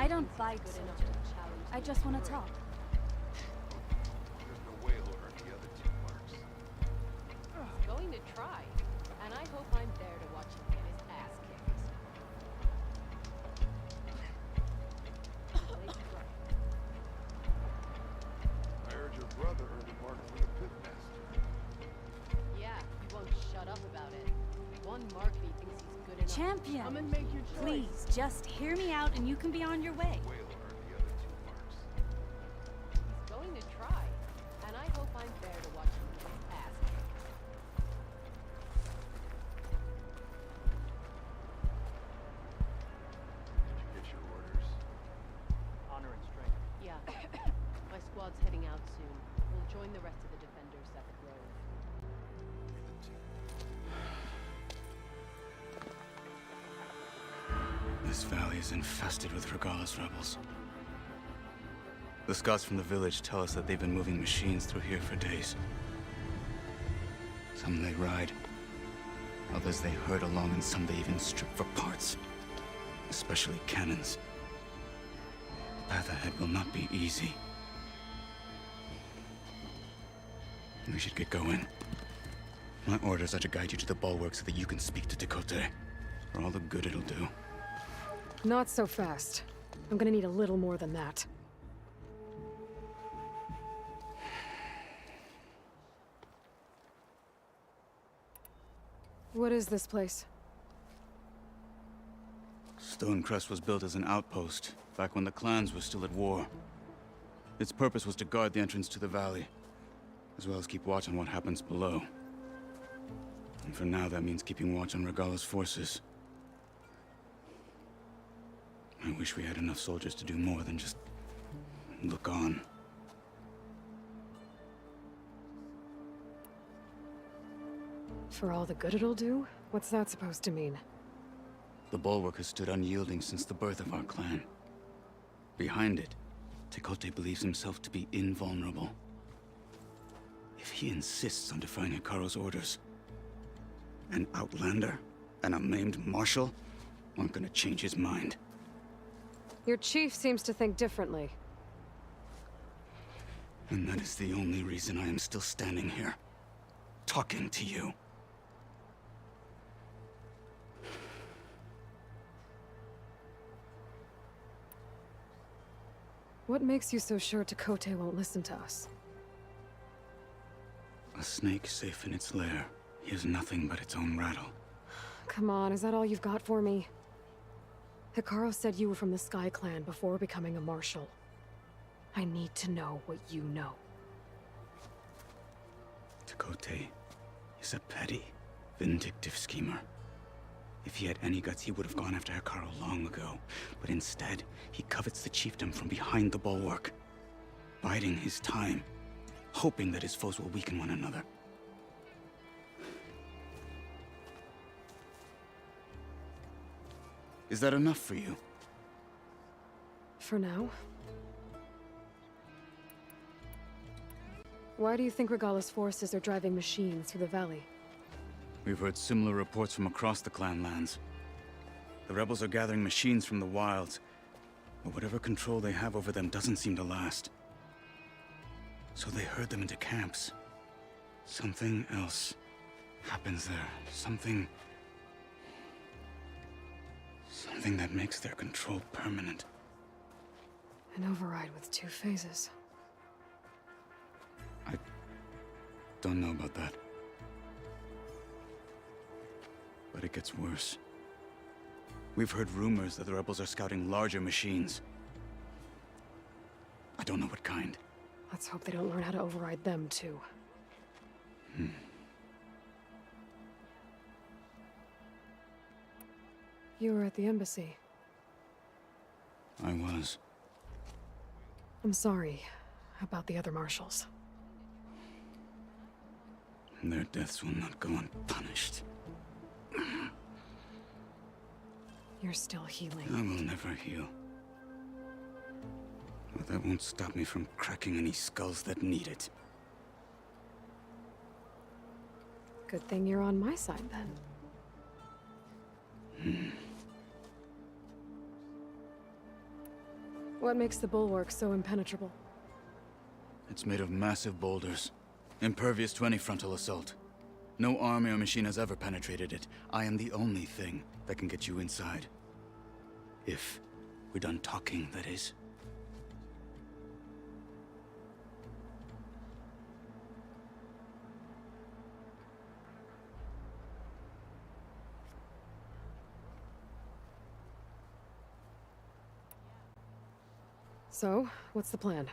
I don't fight, soldier. I just want to talk. There's no Baeloy or the other two marks. He's going to try, and I hope I'm there to watch him get his ass kicked. I heard your brother earned a mark for the pitmaster. Yeah, he won't shut up about it. One Markby thinks he's good enough. Champion, Come and make your choice. please, just hear me out and you can be on your way. Baeloy earned the other two marks. He's going to try, and I hope I'm there to watch him get his ass kicked. Did you get your orders? Honor and strength. Yeah. My squad's heading out soon. We'll join the rest of the defenders at the Grove. This valley is infested with Regalla's rebels. The scouts from the village tell us that they've been moving machines through here for days. Some they ride, others they herd along, and some they even strip for parts. Especially cannons. The path ahead will not be easy. We should get going. My orders are to guide you to the bulwark so that you can speak to Tekote. For all the good it'll do. Not so fast. I'm gonna need a little more than that. What is this place? Stonecrest was built as an outpost, back when the clans were still at war. Its purpose was to guard the entrance to the valley, as well as keep watch on what happens below. And for now, that means keeping watch on Regalla's forces. I wish we had enough soldiers to do more than just look on. For all the good it'll do? What's that supposed to mean? The bulwark has stood unyielding since the birth of our clan. Behind it, Tekote believes himself to be invulnerable. If he insists on defying Hikaru's orders, an outlander and a maimed marshal aren't gonna change his mind. Your chief seems to think differently. And that is the only reason I am still standing here, talking to you. What makes you so sure Tekote won't listen to us? A snake safe in its lair hears nothing but its own rattle. Come on, is that all you've got for me? Hikaru said you were from the Sky Clan before becoming a marshal. I need to know what you know. Tekote is a petty, vindictive schemer. If he had any guts, he would have gone after Hikaru long ago. But instead, he covets the chiefdom from behind the bulwark, biding his time, hoping that his foes will weaken one another. Is that enough for you? For now. Why do you think Regalla's forces are driving machines through the valley? We've heard similar reports from across the clan lands. The rebels are gathering machines from the wilds, but whatever control they have over them doesn't seem to last. So they herd them into camps. Something else happens there. Something that makes their control permanent. An override with 2 phases. I don't know about that. But it gets worse. We've heard rumors that the rebels are scouting larger machines. I don't know what kind. Let's hope they don't learn how to override them, too. You were at the embassy. I was. I'm sorry about the other marshals. Their deaths will not go unpunished. You're still healing. I will never heal. But that won't stop me from cracking any skulls that need it. Good thing you're on my side, then. What makes the bulwark so impenetrable? It's made of massive boulders, impervious to any frontal assault. No army or machine has ever penetrated it. I am the only thing that can get you inside. If we're done talking, that is. So, what's the plan?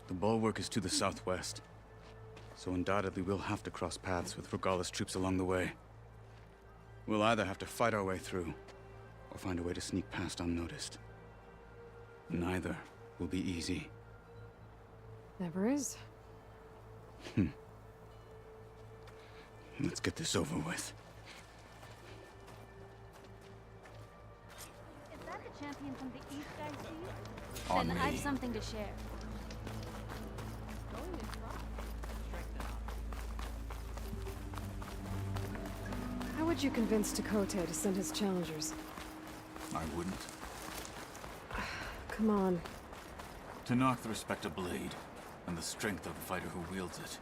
The bulwark is to the southwest, so undoubtedly we'll have to cross paths with Regalla's troops along the way. We'll either have to fight our way through, or find a way to sneak past unnoticed. Neither will be easy. Never is. Let's get this over with. Is that the champion from the east I see? On Then me. I've something to share. Going to try. Strengthen up. How would you convince Tekote to send his challengers? I wouldn't. Come on. To knock the respect of blade, and the strength of the fighter who wields it.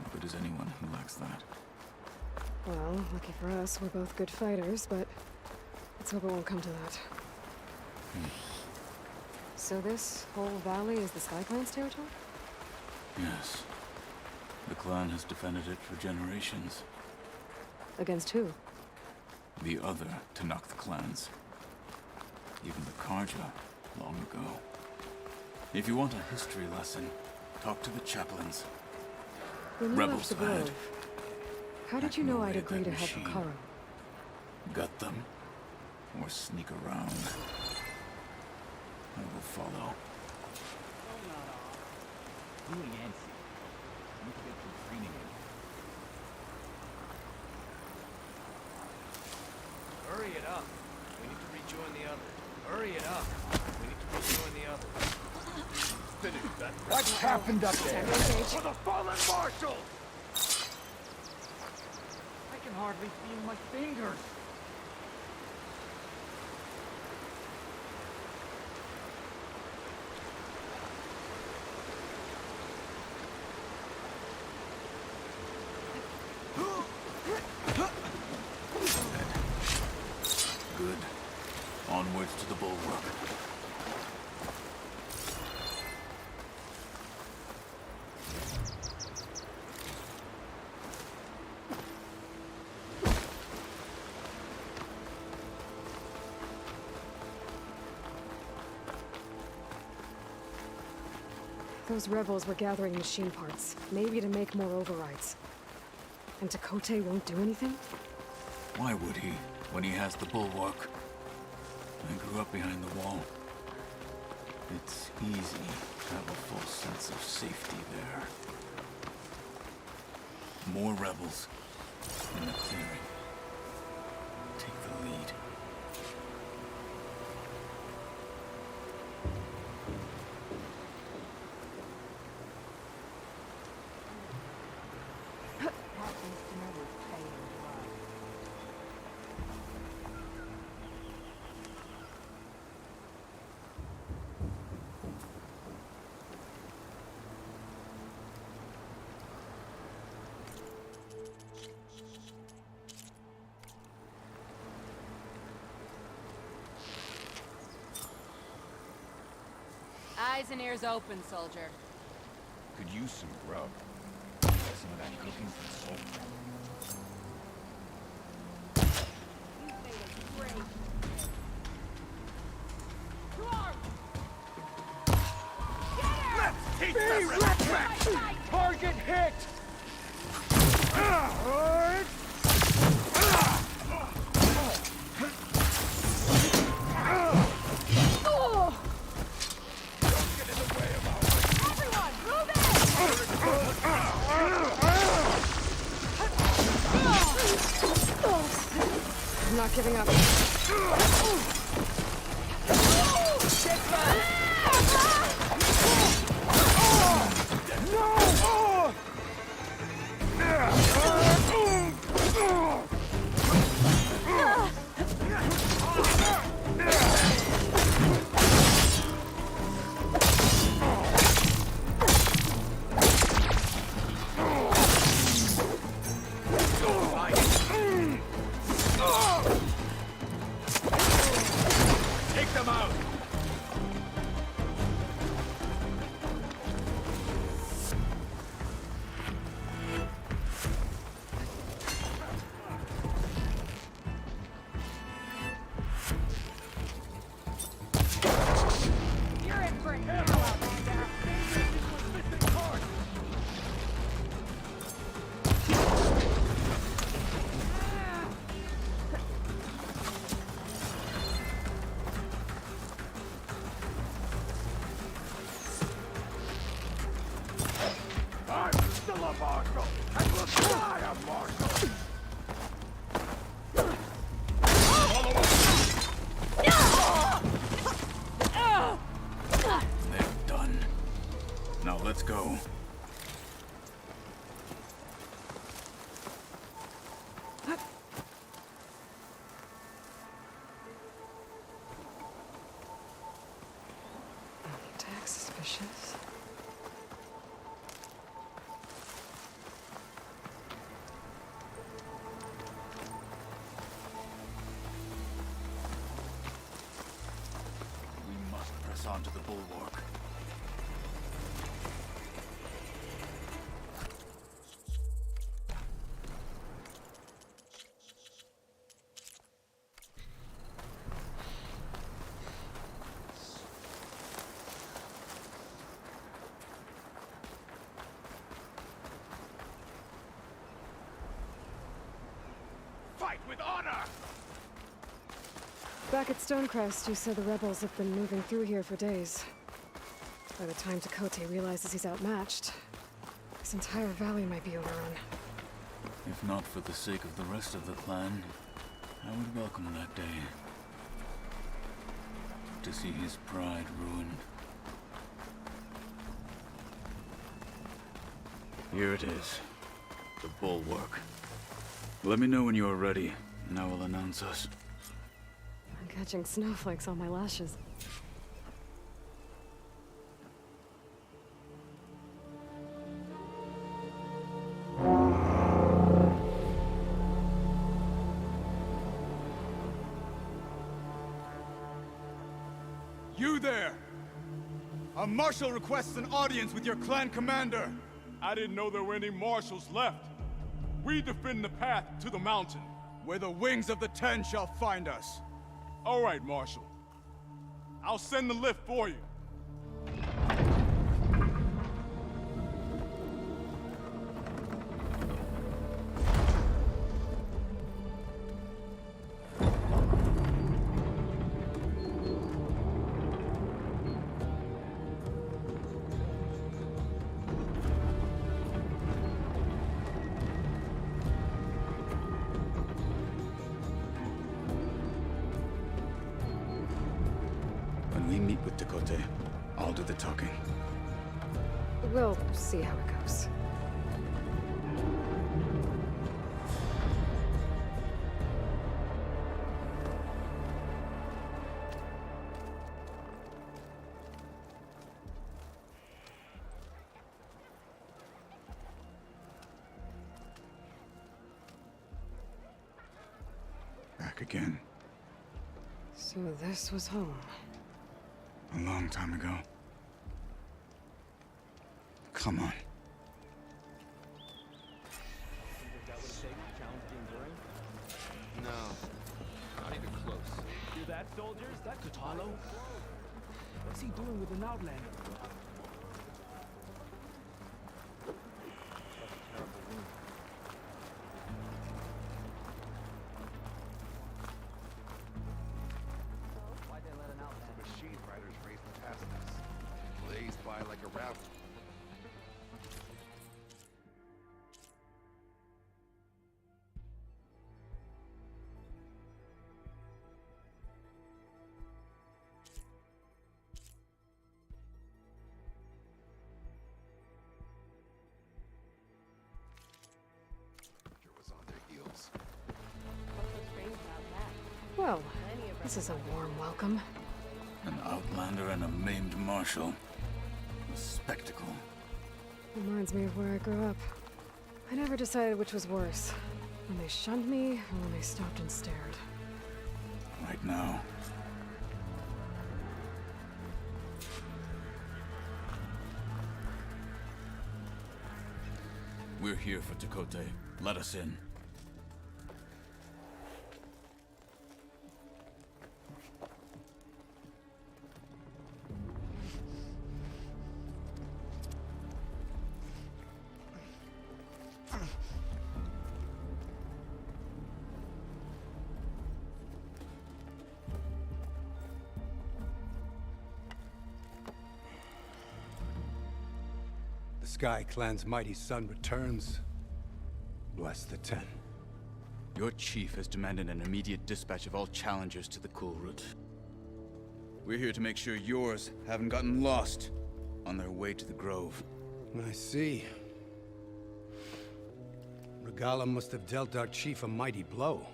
No good is anyone who lacks that. Well, lucky for us, we're both good fighters, but let's hope it won't come to that. So this whole valley is the Sky Clan's territory? Yes. The clan has defended it for generations. Against who? The other to knock the clans. Even the Karja, long ago. If you want a history lesson, talk to the chaplains. When you Rebels left the had. grove, how did you know I'd agree to help Hikaru? Gut them, or sneak around. I will follow. Hurry it up. We need to rejoin the others. Hurry it up. We need to rejoin the others. Finish that. What happened up there? For the fallen marshal! I can hardly feel my fingers. Good. Onwards to the bulwark. Those rebels were gathering machine parts, maybe to make more overrides. And Tekote won't do anything? Why would he, when he has the bulwark? I grew up behind the wall. It's easy to have a full sense of safety there. More rebels in the clearing. Take the lead. Eyes and ears open, soldier. Could use some grub. Some of that cooking from Soul. Target hit! Marshal! And we'll die a Marshal! They're done. Now let's go. Tag suspicious. We must press on to the bulwark. Fight with honor! Back at Stonecrest, you said the rebels have been moving through here for days. By the time Tekote realizes he's outmatched, this entire valley might be overrun. If not for the sake of the rest of the clan, I would welcome that day. To see his pride ruined. Here it is. The bulwark. Let me know when you are ready, and I will announce us. I'm catching snowflakes on my lashes. You there! A marshal requests an audience with your clan commander. I didn't know there were any marshals left. We defend the path to the mountain. Where the wings of the Ten shall find us. All right, Marshal. I'll send the lift for you. When we meet with Tekote, I'll do the talking. We'll see how it goes. Back again. So this was home. A long time ago. Come on. No, not even close. Hear that, soldiers? That's Apollo. What's he doing with an outlander? Why'd they let an outlander? Machine riders racing past us. Blazed by like a rabbit. Was on their heels. What's so strange about that? Well, Plenty of this is a warm welcome. An outlander and a maimed marshal. A spectacle. Reminds me of where I grew up. I never decided which was worse. When they shunned me, or when they stopped and stared. Right now. We're here for Tekote. Let us in. The Sky Clan's mighty son returns, bless the Ten. Your chief has demanded an immediate dispatch of all challengers to the Cool Route. We're here to make sure yours haven't gotten lost on their way to the Grove. I see. Regala must have dealt our chief a mighty blow,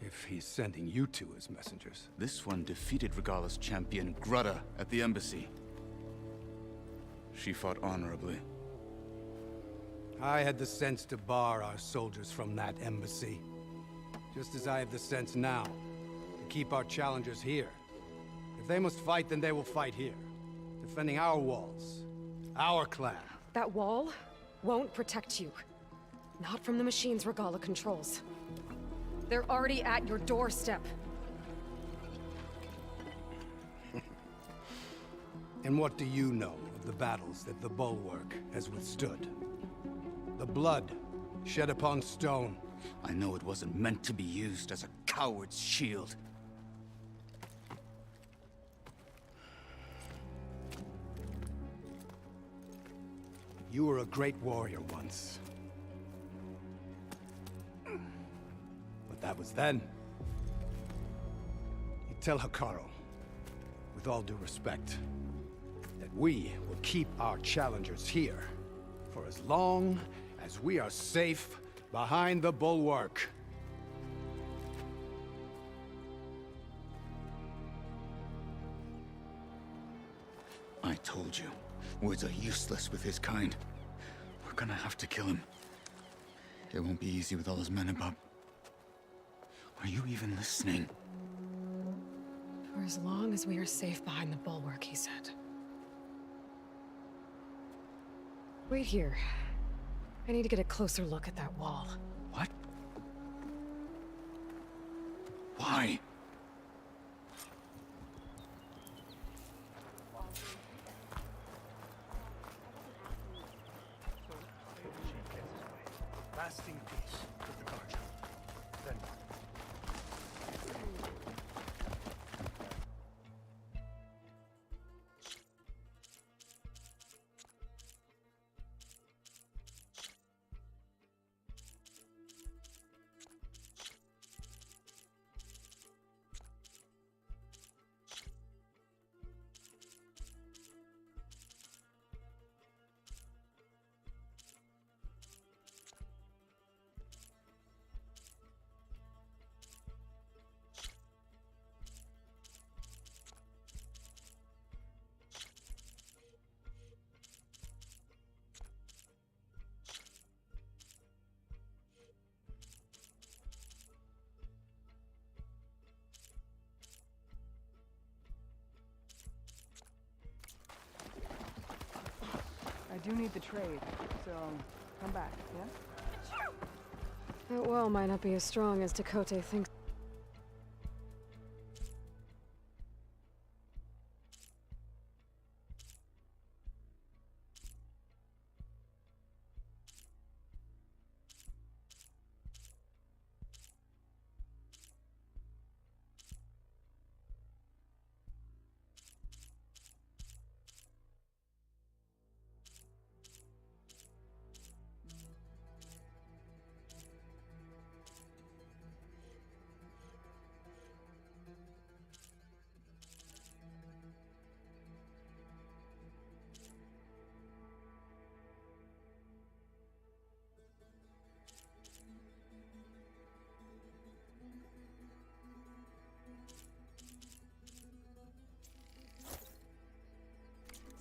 if he's sending you two as messengers. This one defeated Regala's champion, Grutta, at the embassy. She fought honorably. I had the sense to bar our soldiers from that embassy. Just as I have the sense now, to keep our challengers here. If they must fight, then they will fight here. Defending our walls. Our clan. That wall won't protect you. Not from the machines Regala controls. They're already at your doorstep. And what do you know of the battles that the Bulwark has withstood? The blood shed upon stone. I know it wasn't meant to be used as a coward's shield. You were a great warrior once. But that was then. You tell Hikaru, with all due respect, that we will keep our challengers here for as long as we are safe behind the Bulwark. I told you, words are useless with his kind. We're gonna have to kill him. It won't be easy with all his men about. Are you even listening? For as long as we are safe behind the Bulwark, he said. Wait here. I need to get a closer look at that wall. What? Why? Lasting peace with the Carja. Then I do need the trade, so come back, yeah? That wall might not be as strong as Tekote thinks.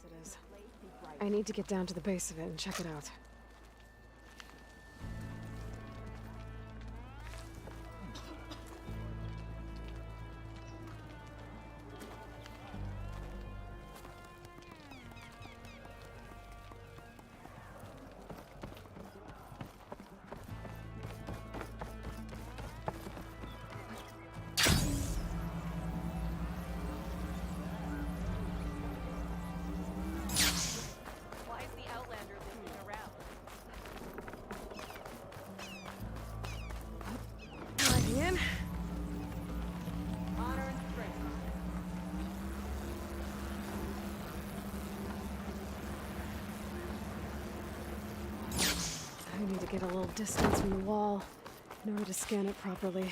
It is. I need to get down to the base of it and check it out. Why is the Outlander looping around? need to get a little distance from the wall in order to scan it properly.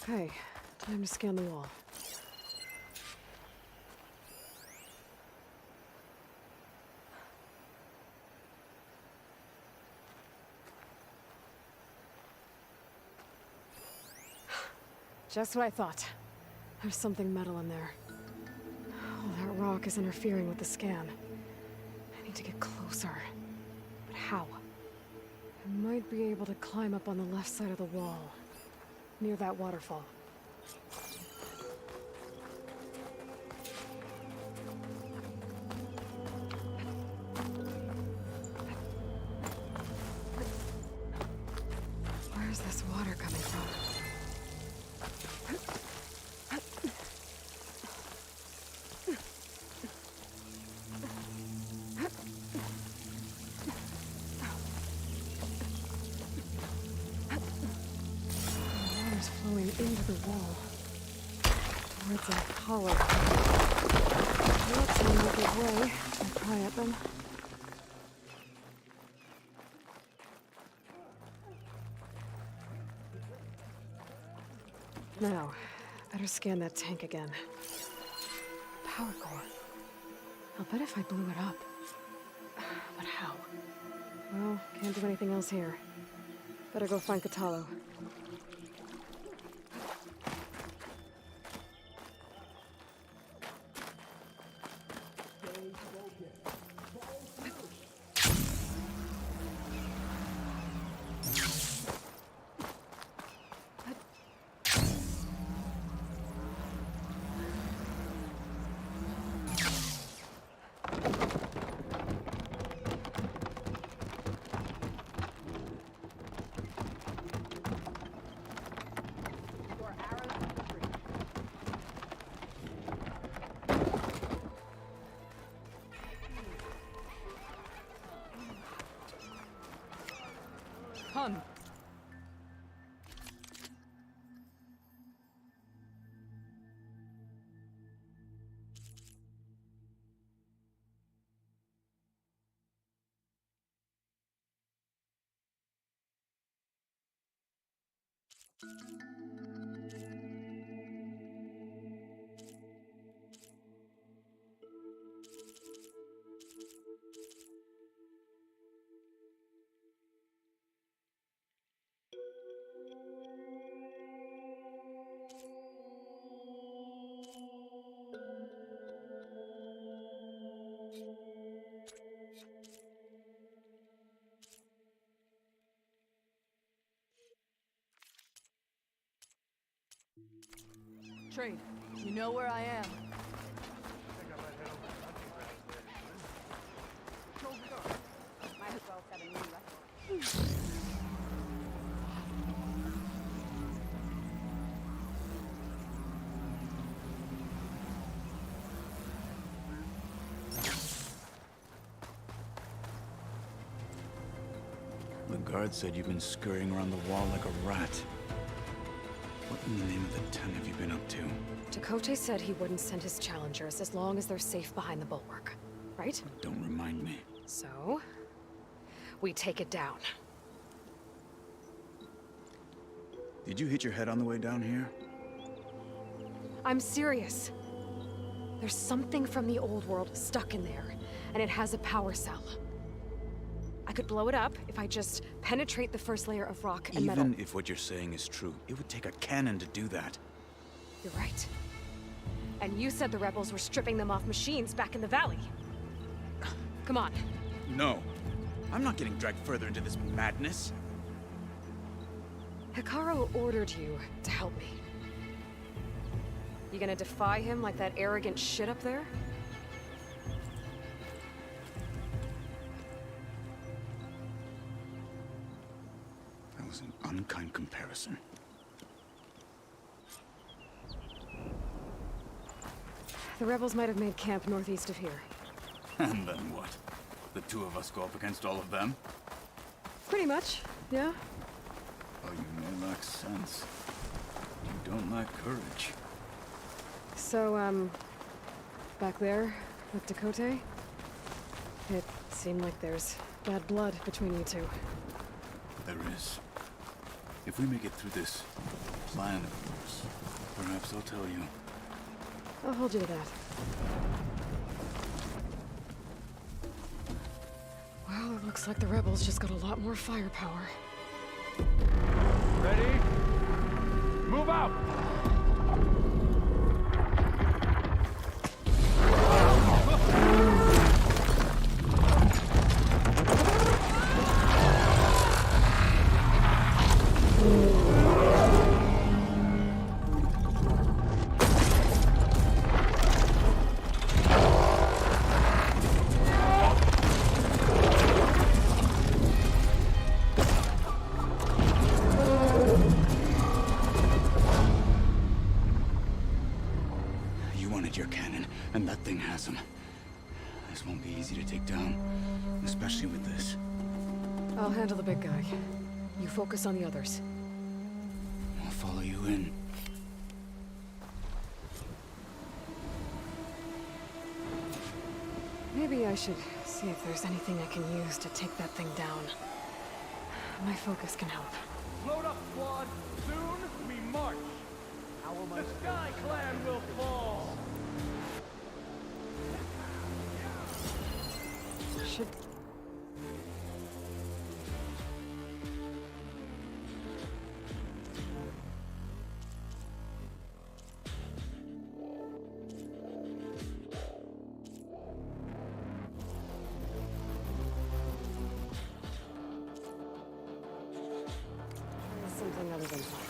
Okay, time to scan the wall. Just what I thought. There's something metal in there. Oh, that rock is interfering with the scan. I need to get closer. But how? I might be able to climb up on the left side of the wall, near that waterfall. Where's this water coming from? Flowing into the wall. Towards that hollow. Looks like a good way to pry at them. Now, better scan that tank again. Power core. I'll bet if I blew it up. But how? Well, can't do anything else here. Better go find Katalo. Come. Trade, you know where I am. Might as well set a new record. The guard said you've been scurrying around the wall like a rat. What in the name of the ten have you been up to? Chakotay said he wouldn't send his challengers as long as they're safe behind the bulwark, right? Don't remind me. So, we take it down. Did you hit your head on the way down here? I'm serious. There's something from the old world stuck in there, and it has a power cell. I could blow it up if I just penetrate the first layer of rock and metal. Even if what you're saying is true, it would take a cannon to do that. You're right. And you said the rebels were stripping them off machines back in the valley. Come on. No. I'm not getting dragged further into this madness. Hikaru ordered you to help me. You gonna defy him like that arrogant shit up there? That was an unkind comparison. The rebels might have made camp northeast of here. And then what? The two of us go up against all of them? Pretty much, yeah. Oh, you may lack sense. You don't lack courage. So, back there, with Dakota, it Seem like there's bad blood between you two. There is. If we make it through this plan of yours, perhaps I'll tell you. I'll hold you to that. Well, it looks like the rebels just got a lot more firepower. Ready? Move out! Your cannon, and that thing has him. This won't be easy to take down, especially with this. I'll handle the big guy. You focus on the others. I'll follow you in. Maybe I should see if there's anything I can use to take that thing down. My focus can help. Load up, squad. Soon we march. The Sky Clan will fall. Should... Try something other than fire.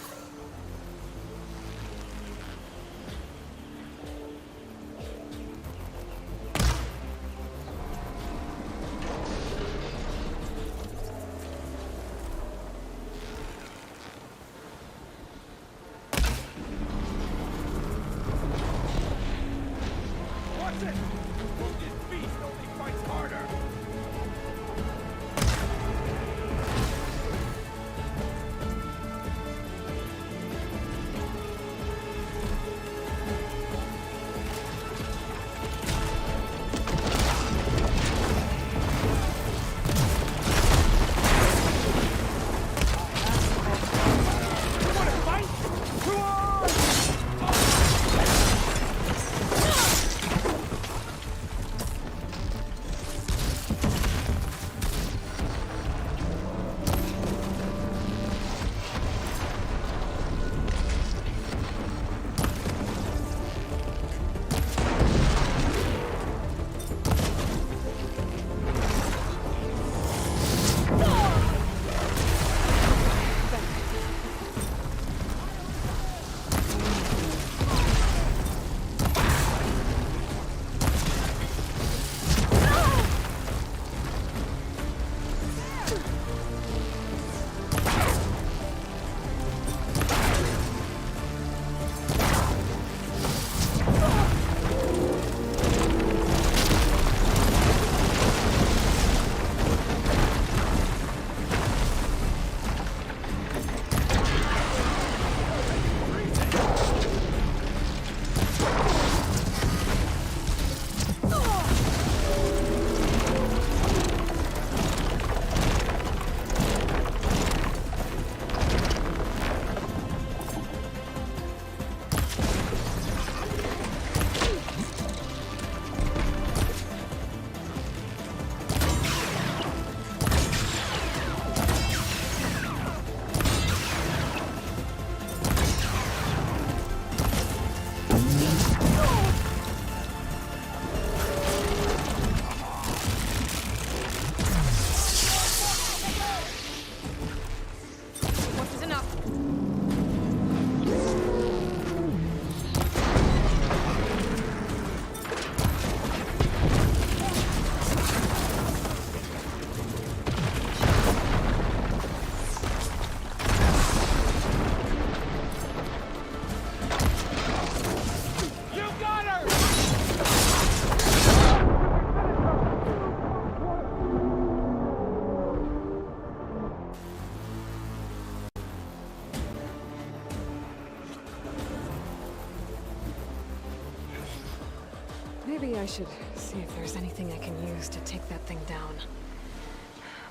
Maybe I should see if there's anything I can use to take that thing down.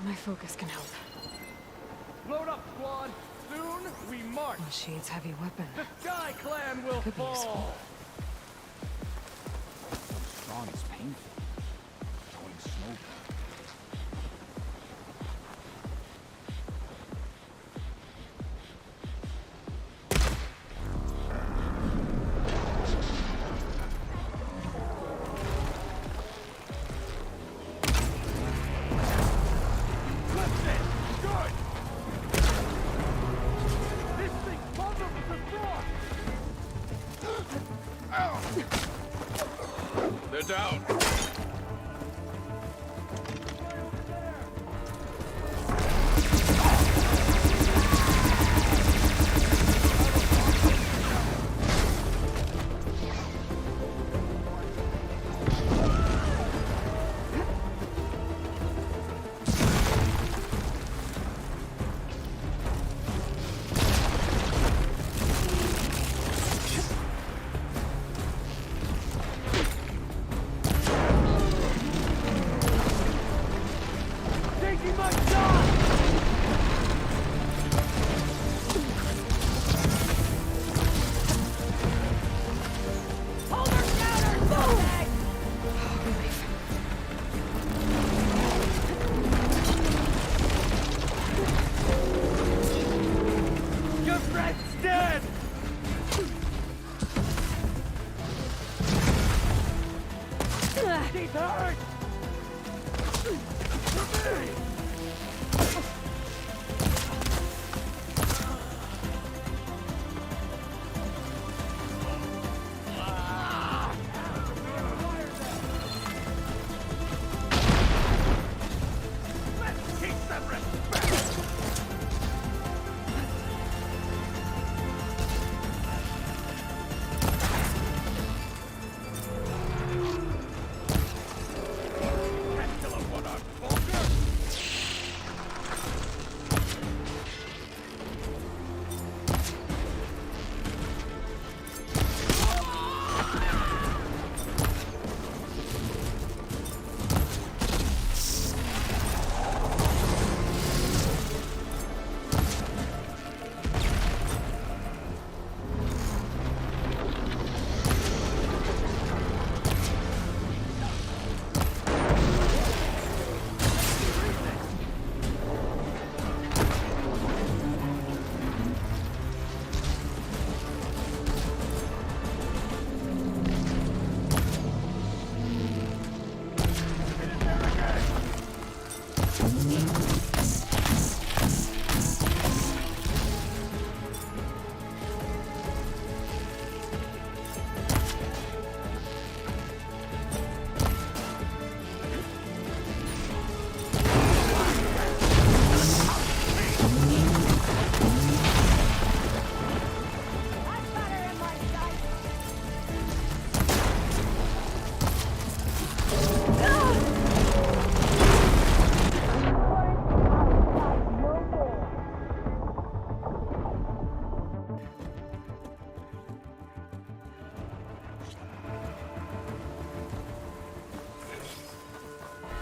My focus can help. Load up, squad. Soon we march. Machine's heavy weapon. The Sky Clan will Could be useful. fall. Strong is painful. Going slow. They're down.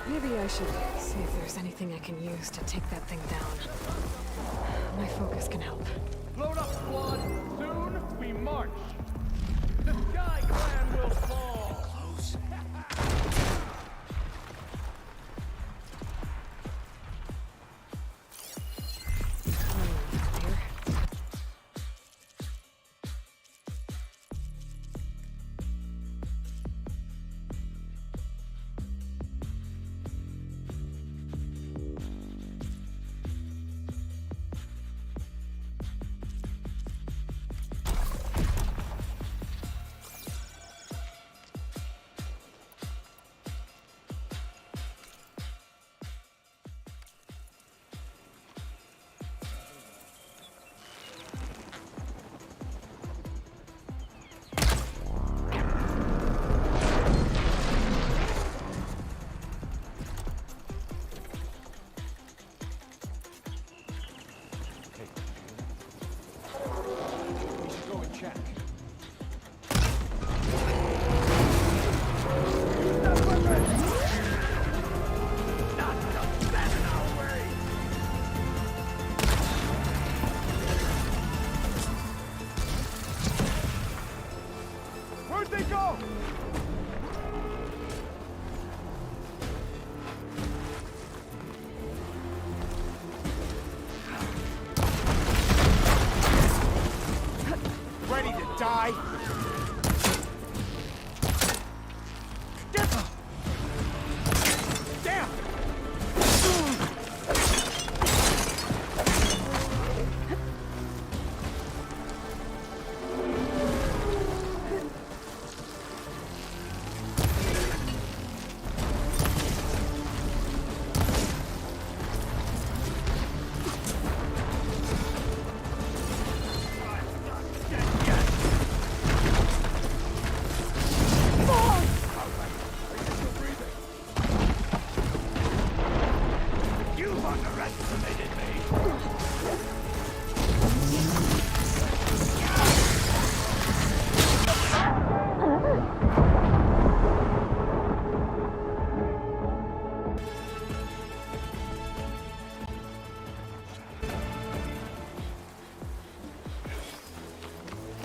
Maybe I should see if there's anything I can use to take that thing down. My focus can help. Load up, squad. Soon we march. The Sky Clan will fall. Close. We should go and check. go! Ready to die? Damn!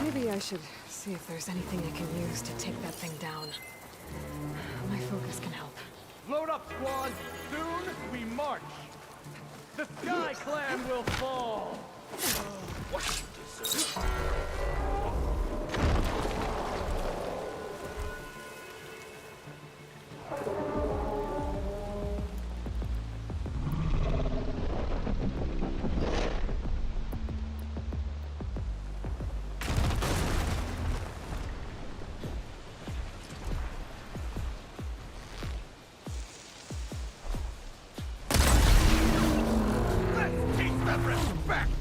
Maybe I should see if there's anything I can use to take that thing down. My focus can help. Load up, squad! Soon we march! The Sky Clan will fall! What you deserve. Let's teach them respect!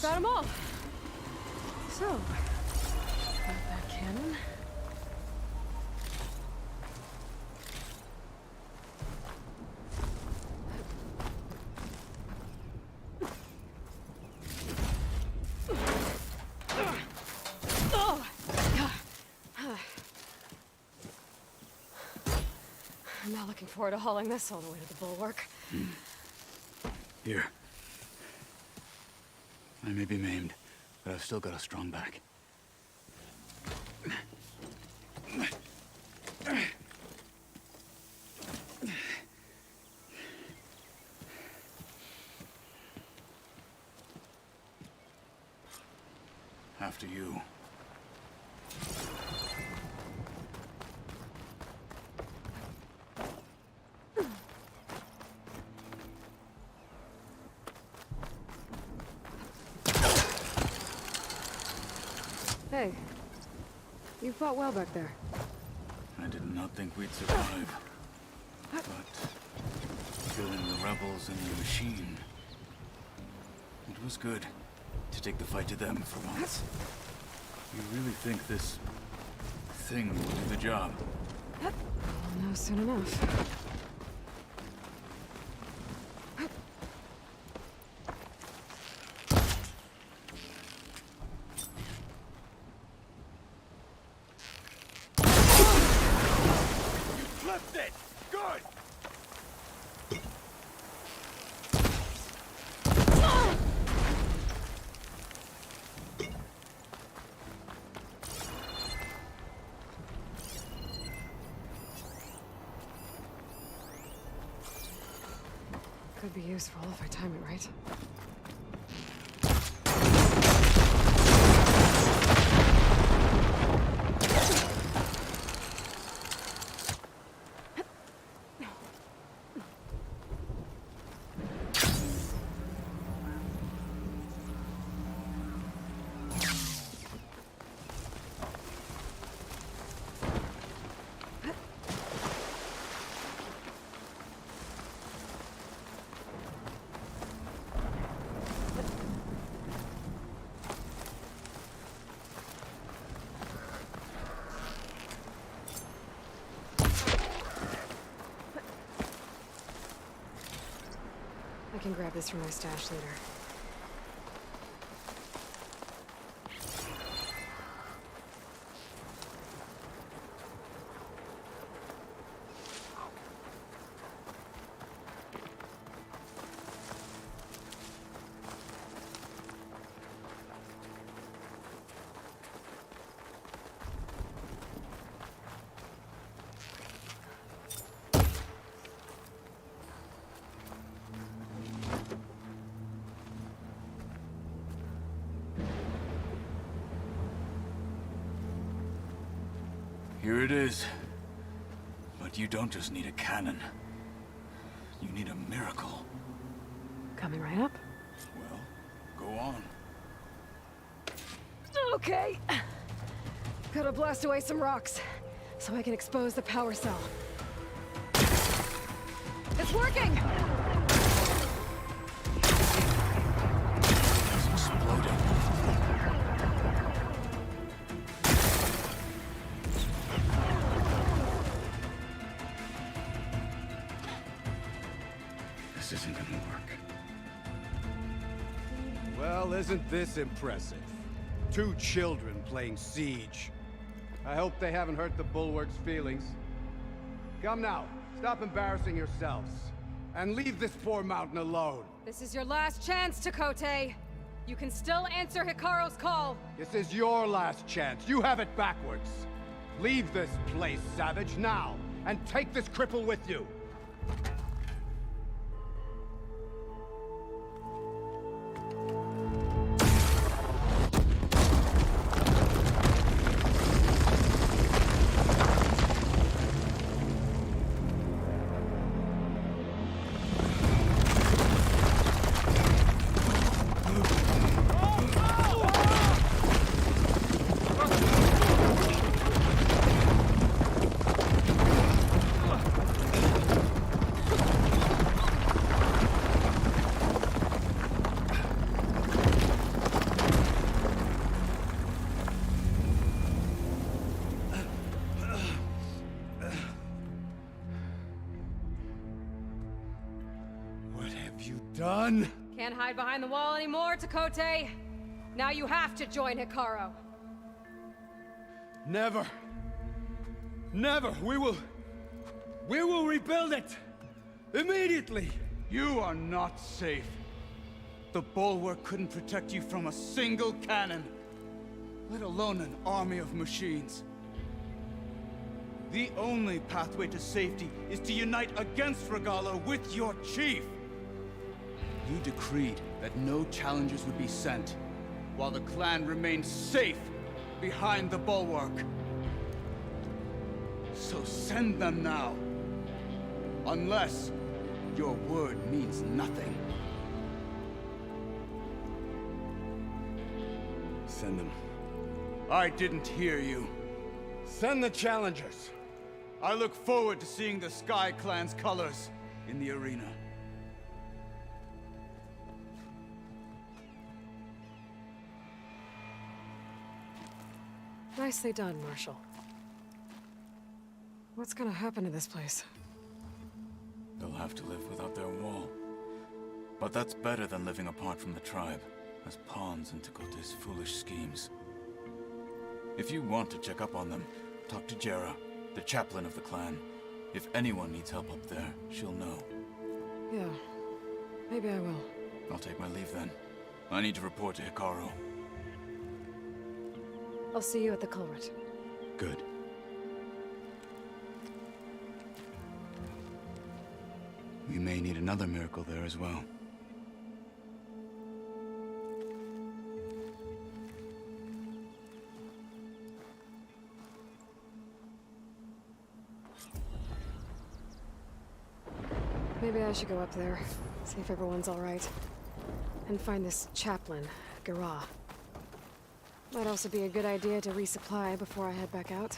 got them all. So, got that cannon. I'm not looking forward to hauling this all the way to the bulwark. Here. I may be maimed, but I've still got a strong back. After you. Hey, you fought well back there. I did not think we'd survive. But killing the rebels and the machine, it was good to take the fight to them for once. You really think this thing will do the job? We'll know soon enough. Flipped it! Good! Could be useful if I time it right. I can grab this from my stash later. Here it is. But you don't just need a cannon. You need a miracle. Coming right up. Well, go on. Okay. Gotta blast away some rocks, so I can expose the power cell. It's working! It's exploding. This isn't gonna work. Well, isn't this impressive? 2 children playing siege. I hope they haven't hurt the bulwark's feelings. Come now, stop embarrassing yourselves. And leave this poor mountain alone. This is your last chance, Takote. You can still answer Hikaru's call. This is your last chance. You have it backwards. Leave this place, Savage, now. And take this cripple with you. Done? Can't hide behind the wall anymore, Takote. Now you have to join Hikaru. Never. Never. We will rebuild it. Immediately. You are not safe. The bulwark couldn't protect you from a single cannon, let alone an army of machines. The only pathway to safety is to unite against Regalo with your chief. You decreed that no challengers would be sent, while the clan remained safe behind the bulwark. So send them now. Unless your word means nothing. Send them. I didn't hear you. Send the challengers. I look forward to seeing the Sky Clan's colors in the arena. Nicely done, Marshal. What's gonna happen to this place? They'll have to live without their wall. But that's better than living apart from the tribe, as pawns in Takote's foolish schemes. If you want to check up on them, talk to Jera, the chaplain of the clan. If anyone needs help up there, she'll know. Yeah, maybe I will. I'll take my leave then. I need to report to Hikaru. I'll see you at the culvert. Good. We may need another miracle there as well. Maybe I should go up there, see if everyone's all right. And find this chaplain, Gara. Might also be a good idea to resupply before I head back out.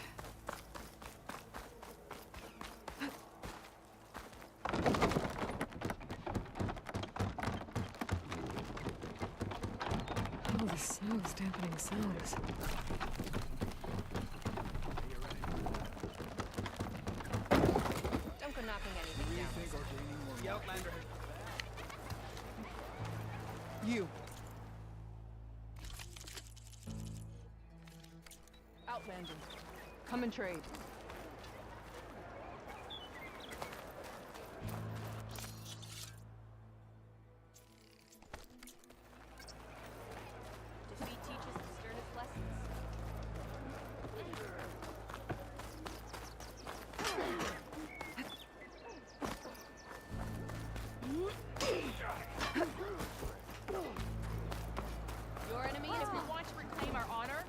Oh, the snow's dampening sounds. Don't go knocking anything down. The Outlander. You. Outlander. Come and trade. Defeat teaches the sternest lessons. Your enemy, and if we want to reclaim our honor,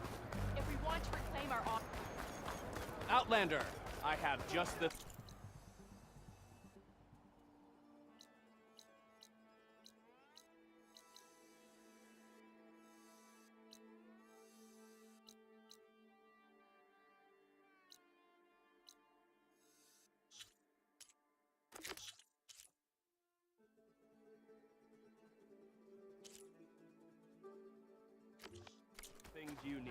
Outlander, I have just the... things you need.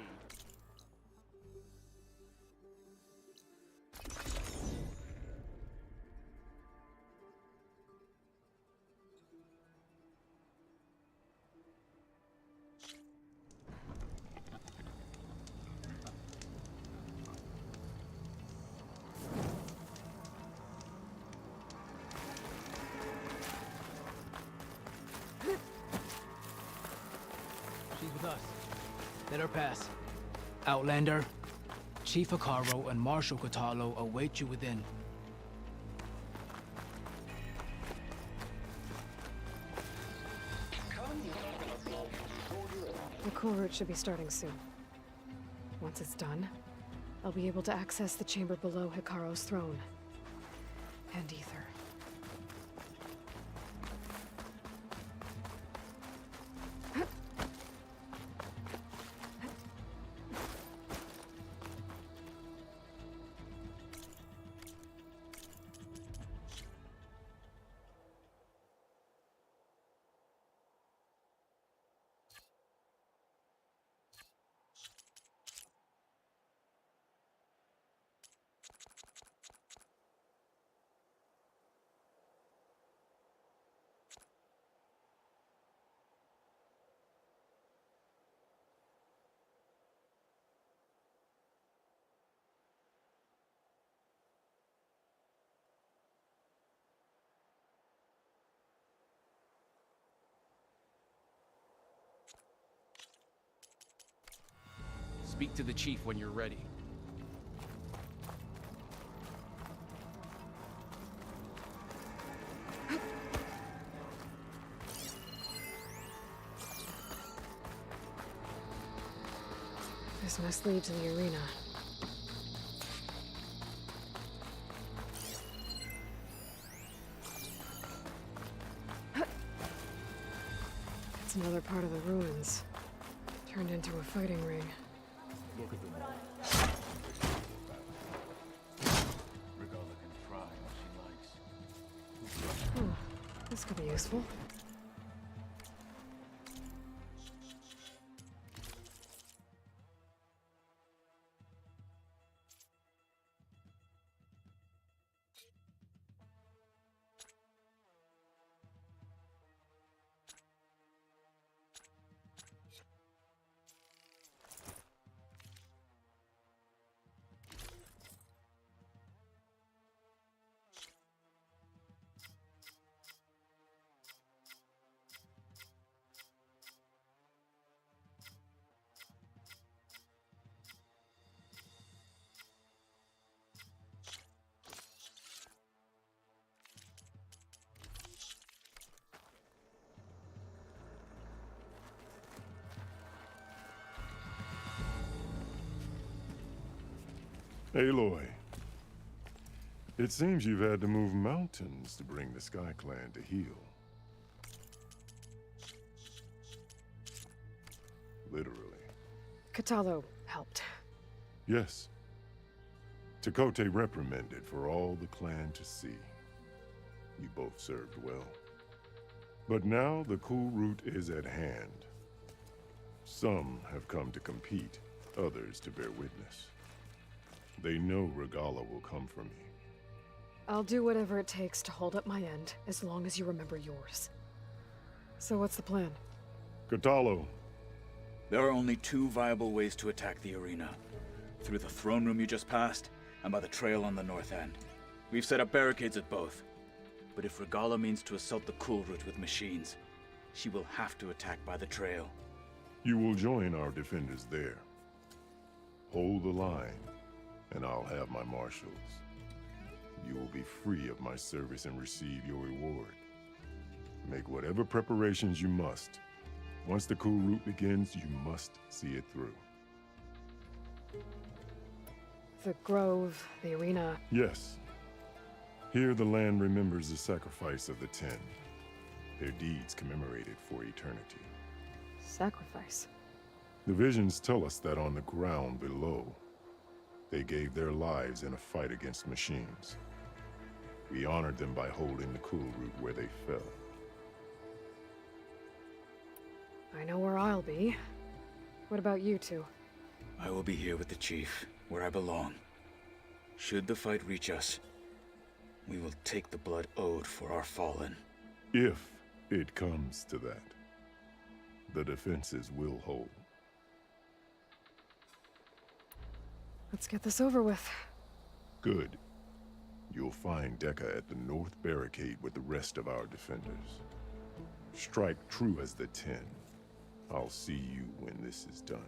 She's with us. Let her pass. Outlander, Chief Hikaru and Marshal Katalo await you within. The culvert should be starting soon. Once it's done, I'll be able to access the chamber below Hikaru's throne. And Ether. Speak to the chief when you're ready. This must lead to the arena. It's another part of the ruins. Turned into a fighting ring. Look at them all. Regala can try what she likes. This could be useful. Baeloy, it seems you've had to move mountains to bring the Sky Clan to heel. Literally. Kotallo helped. Yes. Tekote reprimanded for all the clan to see. You both served well. But now the cool route is at hand. Some have come to compete, others to bear witness. They know Regala will come for me. I'll do whatever it takes to hold up my end, as long as you remember yours. So what's the plan? Kotallo. There are only two viable ways to attack the arena. Through the throne room you just passed, and by the trail on the north end. We've set up barricades at both. But if Regala means to assault the cool route with machines, she will have to attack by the trail. You will join our defenders there. Hold the line, and I'll have my marshals. You will be free of my service and receive your reward. Make whatever preparations you must. Once the cool route begins, you must see it through. The grove, the arena. Yes. Here the land remembers the sacrifice of the Ten. Their deeds commemorated for eternity. Sacrifice? The visions tell us that on the ground below, they gave their lives in a fight against machines. We honored them by holding the cool route where they fell. I know where I'll be. What about you two? I will be here with the chief, where I belong. Should the fight reach us, we will take the blood owed for our fallen. If it comes to that, the defenses will hold. Let's get this over with. Good. You'll find Dekka at the north barricade with the rest of our defenders. Strike true as the Ten. I'll see you when this is done.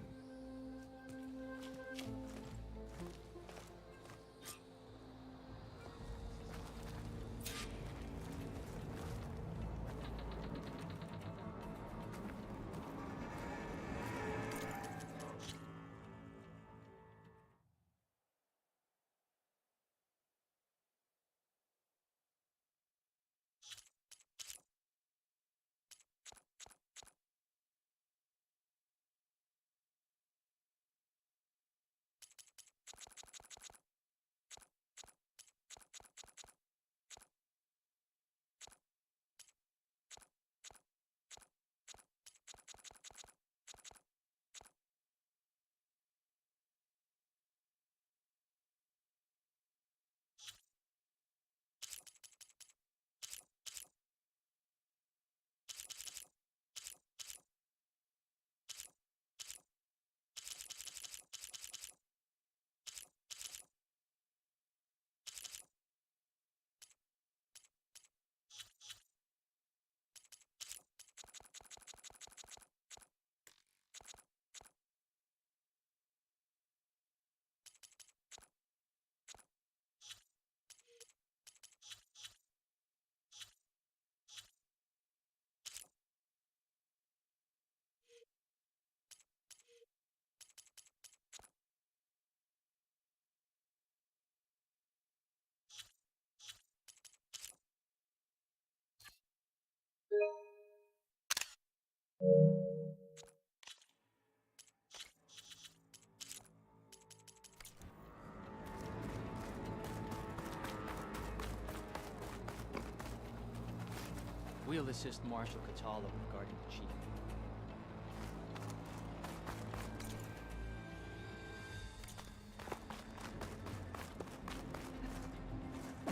assist Marshal Catala with guarding the chief.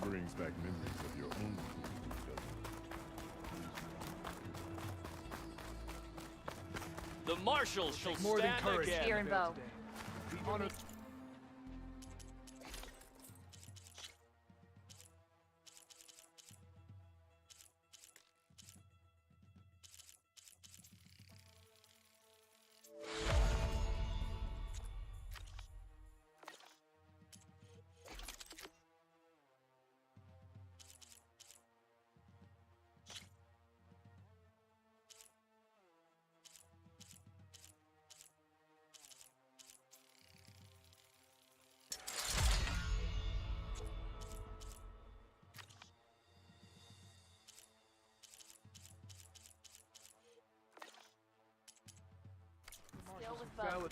Brings back memories of your own crew, doesn't it? The Marshals shall More than stand courage. again. Spear and bow. Honor. Still with bow.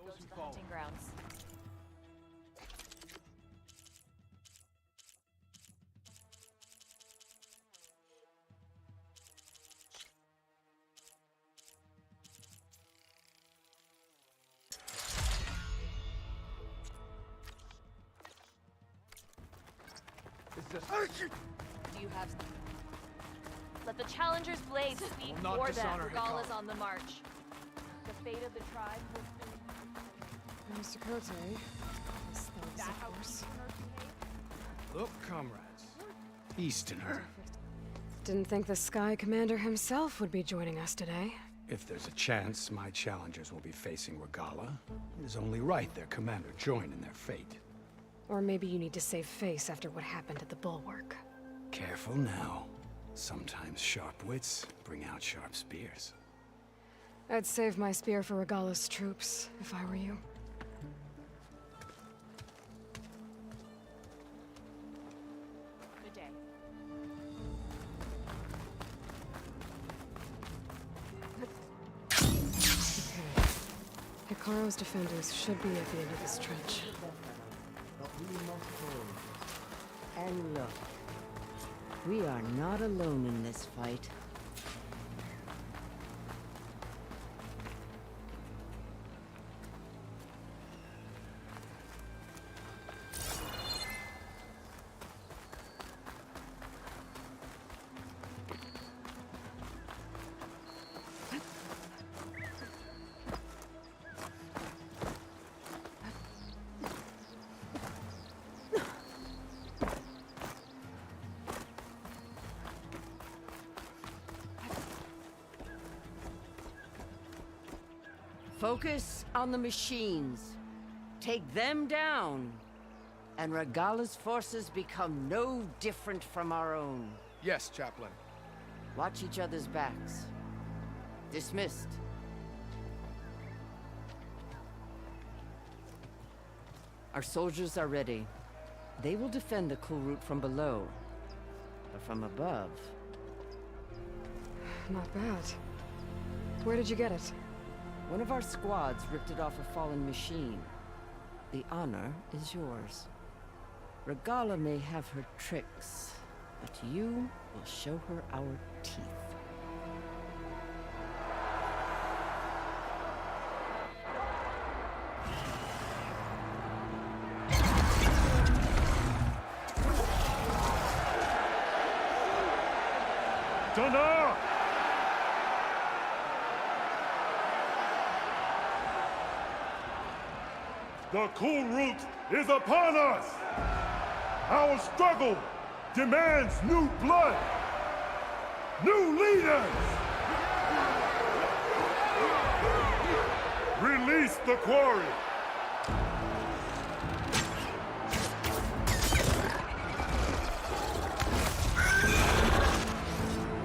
Go to the hunting grounds. Do you have... Let the challengers' blades speak not for them. dishonor Regala's Hikala. on the march. The fate of the tribe has been... Mr. Cote, thanks, of course. Look, comrades. Easterner. Didn't think the Sky Commander himself would be joining us today. If there's a chance my challengers will be facing Regala, it is only right their commander join in their fate. Or maybe you need to save face after what happened at the Bulwark. Careful now. Sometimes sharp wits bring out sharp spears. I'd save my spear for Regala's troops, if I were you. Good day. Okay. Hikaro's defenders should be at the end of this trench. But we must hold. And look, we are not alone in this fight. Focus on the machines. Take them down. And Regala's forces become no different from our own. Yes, Chaplain. Watch each other's backs. Dismissed. Our soldiers are ready. They will defend the cool route from below. But from above... Not bad. Where did you get it? One of our squads ripped it off a fallen machine. The honor is yours. Regala may have her tricks, but you will show her our teeth. Thunder! The cool route is upon us! Our struggle demands new blood! New leaders! Release the quarry!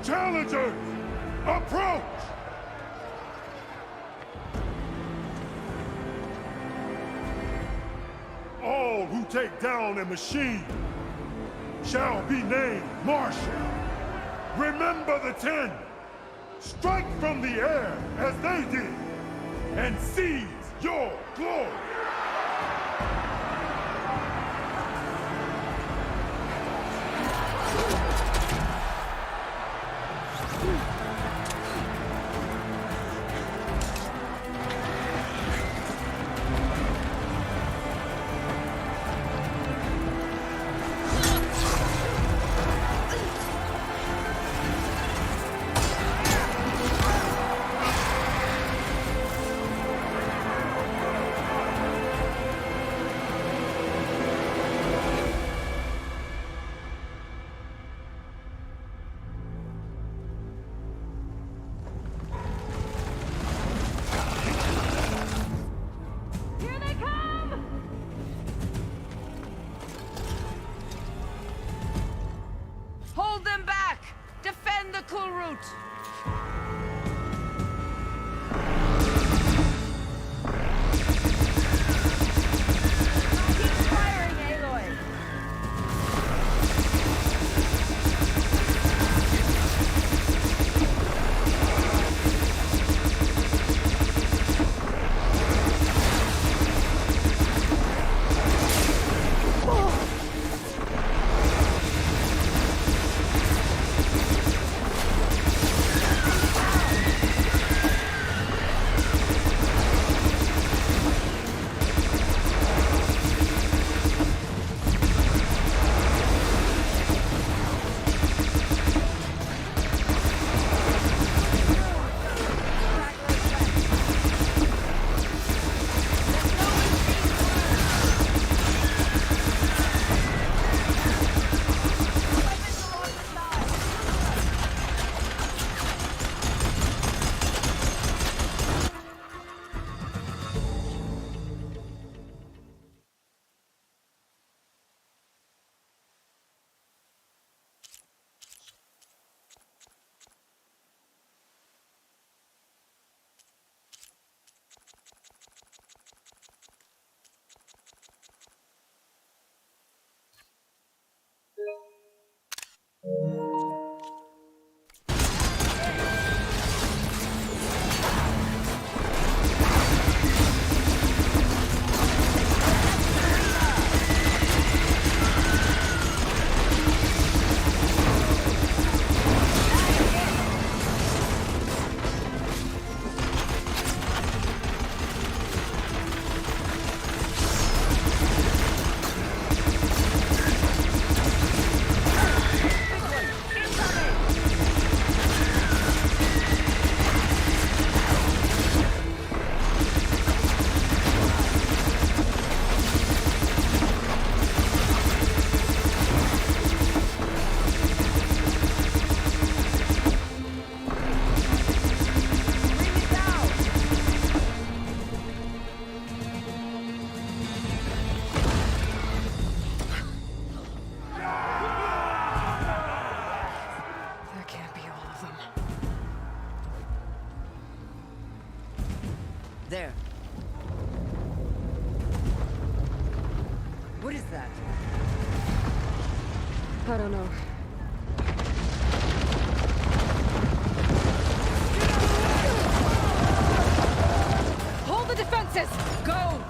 Challengers, approach! All who take down a machine shall be named Marshal. Remember the 10. Strike from the air as they did, and seize your glory. Hold them back! Defend the cool route! Keep firing, Baeloy! There. What is that? I don't know. Hold the defenses! Go!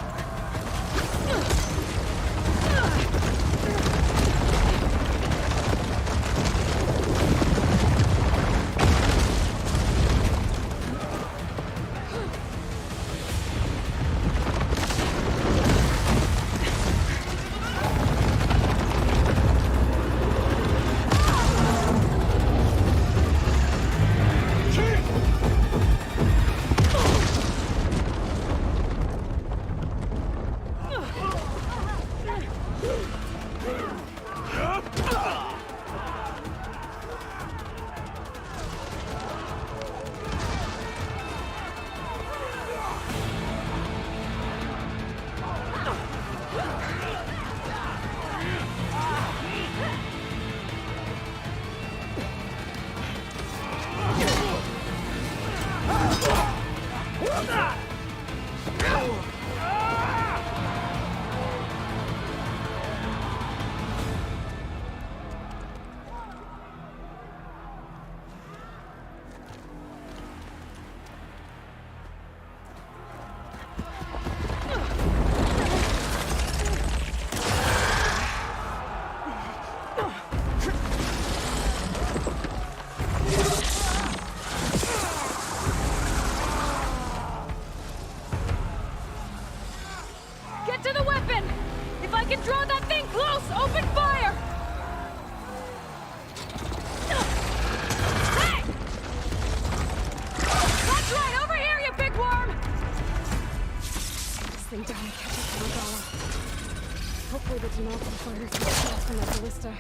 ballista.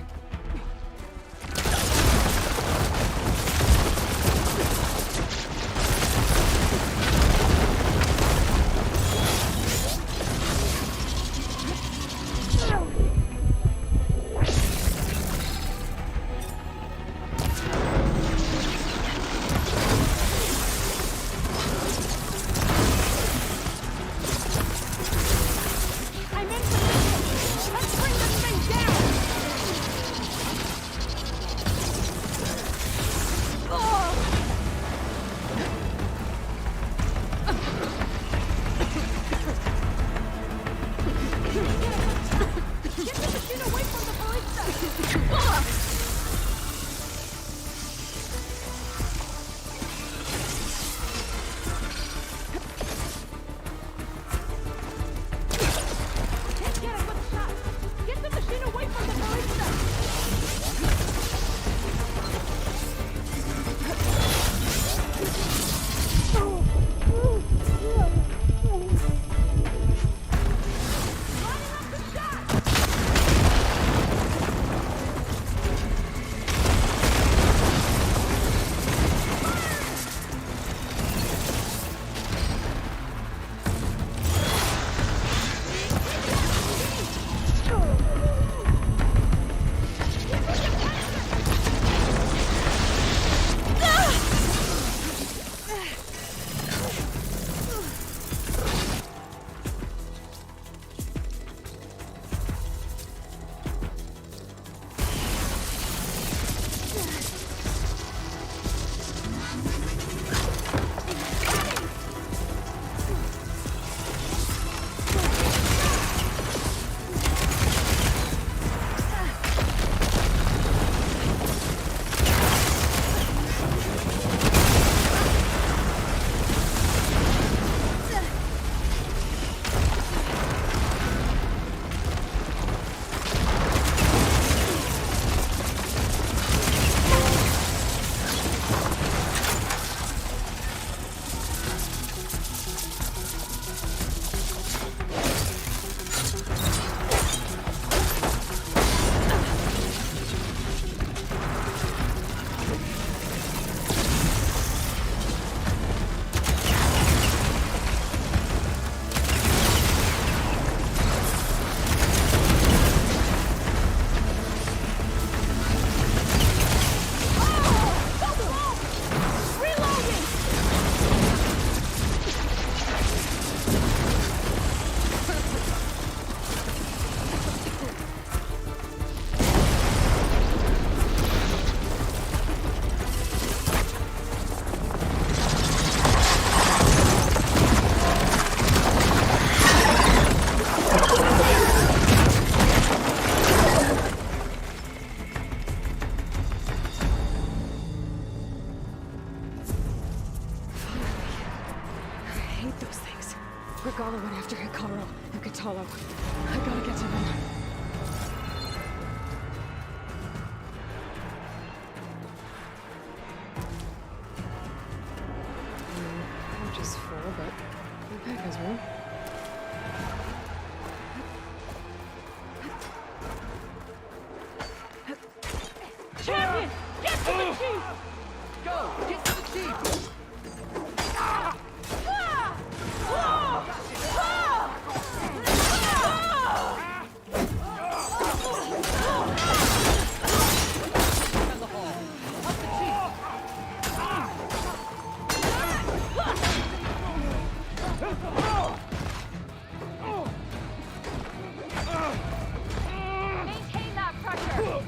Regala went after Hikaru and Katalo. I gotta get to them. I'm just full, but my pack has room. Champion! Get to the chief! Go! Get to the chief! Maintain that pressure.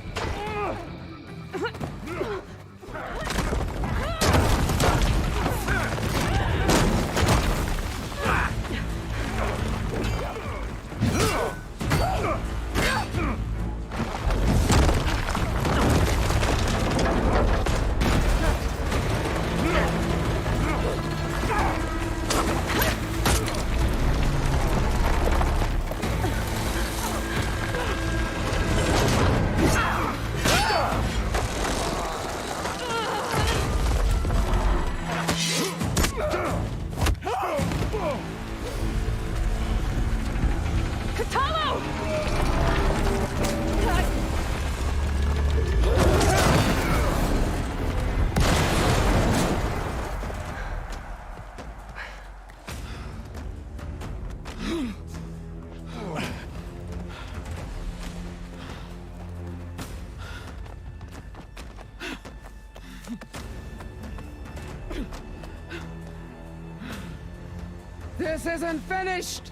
This isn't finished!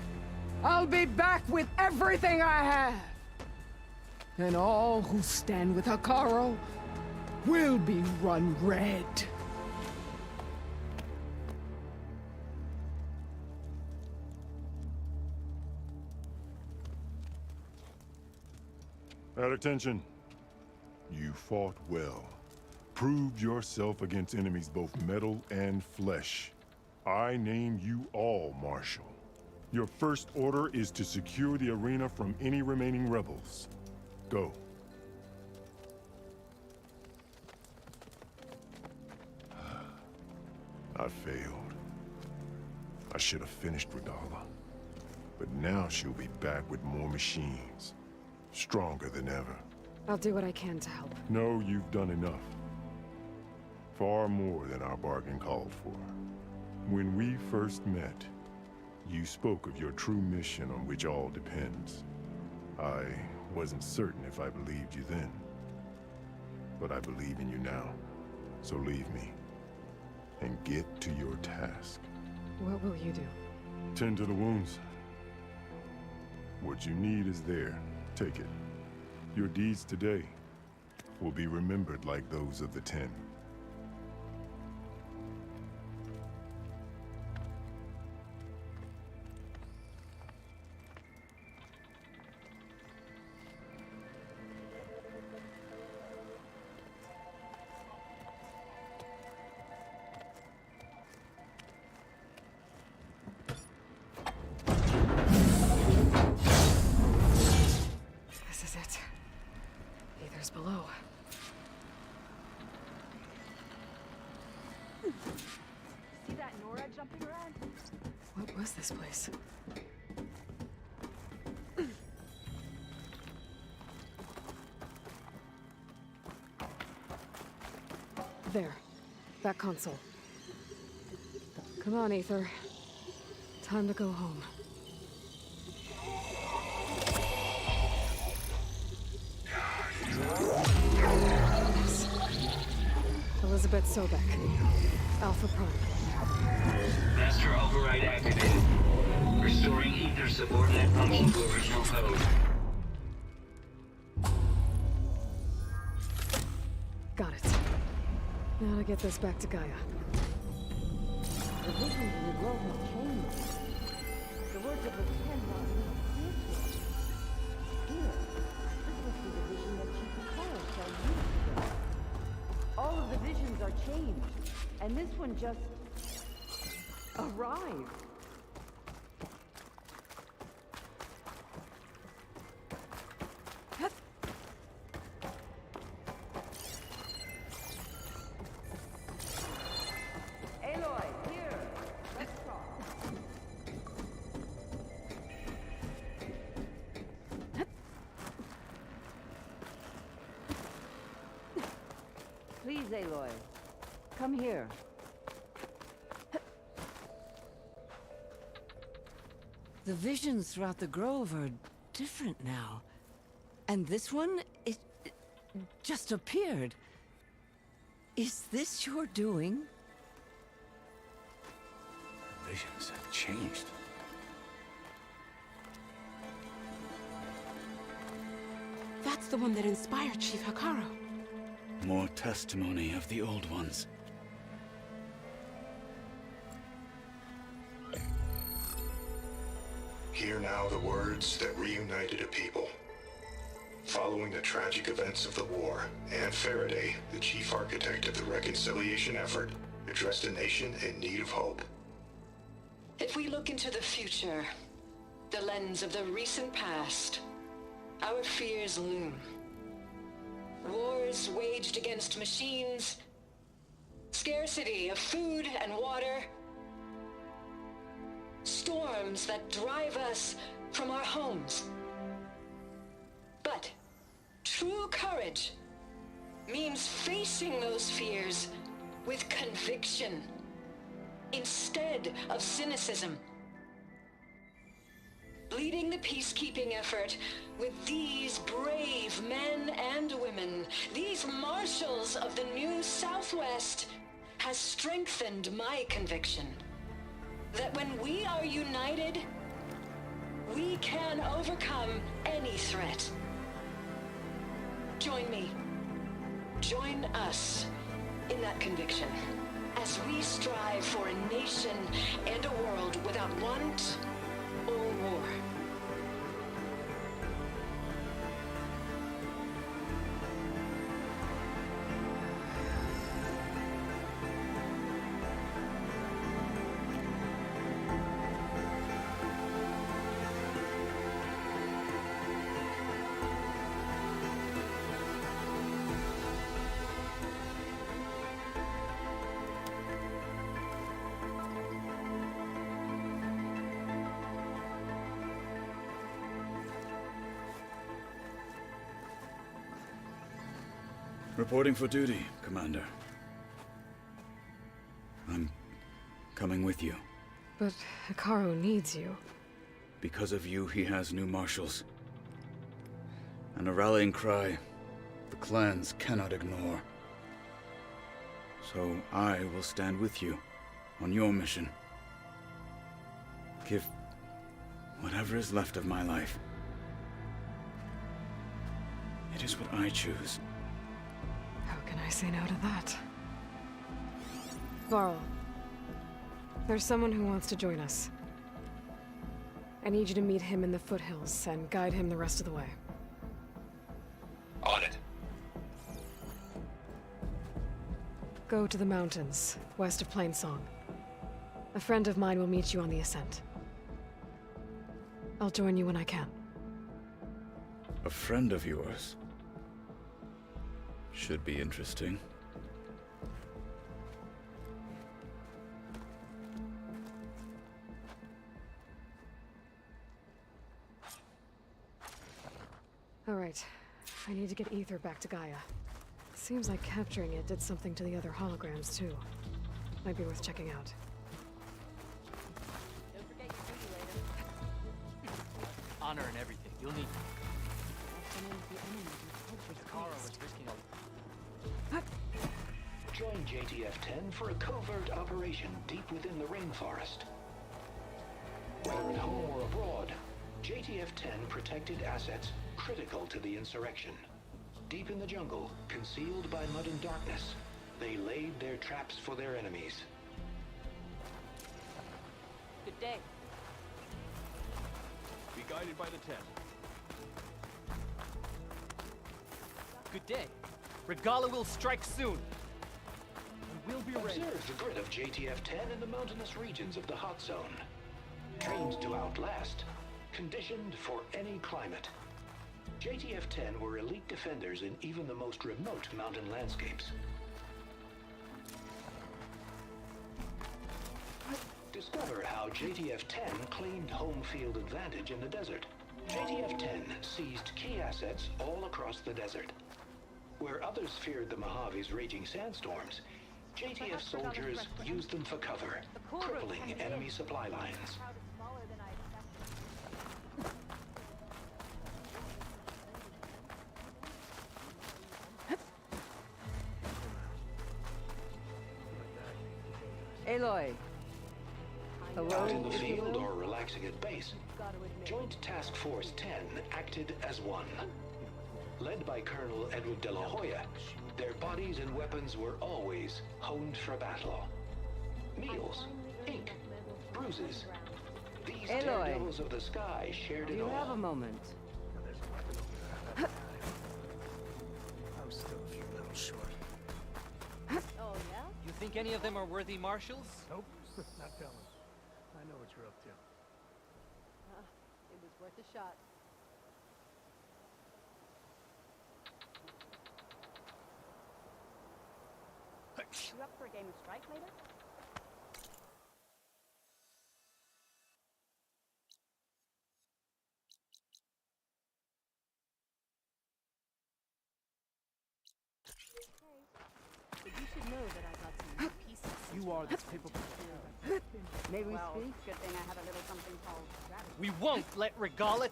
I'll be back with everything I have! And all who stand with Hekarro will be run red. At attention. You fought well. Proved yourself against enemies both metal and flesh. I name you all Marshal. Your first order is to secure the arena from any remaining rebels. Go. I failed. I should have finished Regala. But now she'll be back with more machines. Stronger than ever. I'll do what I can to help. No, you've done enough. Far more than our bargain called for. When we first met, you spoke of your true mission on which all depends. I wasn't certain if I believed you then. But I believe in you now. So leave me. And get to your task. What will you do? Tend to the wounds. What you need is there. Take it. Your deeds today will be remembered like those of the 10. This is it. Aether's below. See that Nora jumping around? What was this place? There. That console. Come on, Aether. Time to go home. Yes. Elizabeth Sobek. Alpha Prime. Master override activated. Restoring ether subordinate function to original code. Got it. Now to get this back to Gaia. The visions in the grove have changed. The words of the 10 are clear to us. Here, this must be the vision that Chief Hekarro saw years ago. All of the visions are changed, and this one just arrived. Baeloy, here. Let's talk. Please, Aloy. Come here. The visions throughout the grove are different now. And this one, it just appeared. Is this your doing? Visions have changed. That's the one that inspired Chief Hekarro. More testimony of the old ones. Hear now the words that reunited a people. Following the tragic events of the war, Anne Faraday, the chief architect of the reconciliation effort, addressed a nation in need of hope. If we look into the future, the lens of the recent past, our fears loom. Wars waged against machines, scarcity of food and water, storms that drive us from our homes. But true courage means facing those fears with conviction instead of cynicism. Leading the peacekeeping effort with these brave men and women, these marshals of the new Southwest, has strengthened my conviction that when we are united, we can overcome any threat. Join me. Join us in that conviction as we strive for a nation and a world without want or war. Reporting for duty, Commander. I'm coming with you. But Hikaru needs you. Because of you, he has new marshals. And a rallying cry the clans cannot ignore. So I will stand with you on your mission. Give whatever is left of my life. It is what I choose. How can I say no to that? Varl, there's someone who wants to join us. I need you to meet him in the foothills and guide him the rest of the way. On it. Go to the mountains, west of Plainsong. A friend of mine will meet you on the ascent. I'll join you when I can. A friend of yours? Should be interesting. All right. I need to get Ether back to Gaia. Seems like capturing it did something to the other holograms, too. Might be worth checking out. Don't forget your duty later. Honor and everything. You'll need Kara was risking Join JTF-10 for a covert operation deep within the rainforest. Whether at home or abroad, JTF-10 protected assets critical to the insurrection. Deep in the jungle, concealed by mud and darkness, they laid their traps for their enemies. Good day. Be guided by the 10. Good day. Regala will strike soon. And we'll be ready. Observe the grit of JTF-10 in the mountainous regions of the hot zone. Trained to outlast, conditioned for any climate. JTF-10 were elite defenders in even the most remote mountain landscapes. Discover how JTF-10 claimed home field advantage in the desert. JTF-10 seized key assets all across the desert. Where others feared the Mojave's raging sandstorms, JTF soldiers used them for cover, crippling enemy supply lines. Aloy. Out in the field or relaxing at base, Joint Task Force 10 acted as one. Led by Colonel Edward de la Hoya, their bodies and weapons were always honed for battle. Meals, ink, bruises. These daredevils of the sky shared it all. Do you have a moment? I'm still a few little short. Oh, yeah? You think any of them are worthy marshals? Nope, not telling. I know what you're up to. It was worth a shot. You up for a game of strike later? But you should know that I got some new pieces. You are this paper. May we Well, speak? good thing I have a little something called strategy. We won't let Regala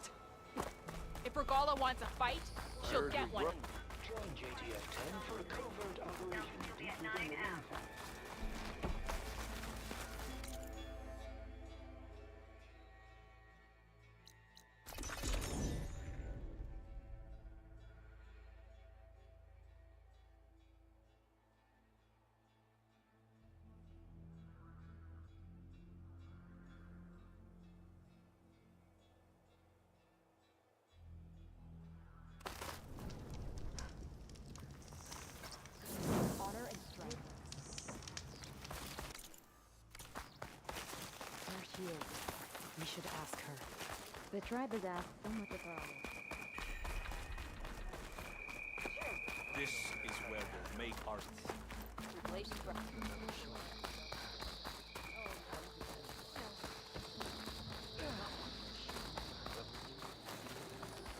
If Regala wants a fight, she'll get one. Join JTF-10 for a covert operation deep within the rainforest. The tribe has asked so much of her. This is where we'll make our...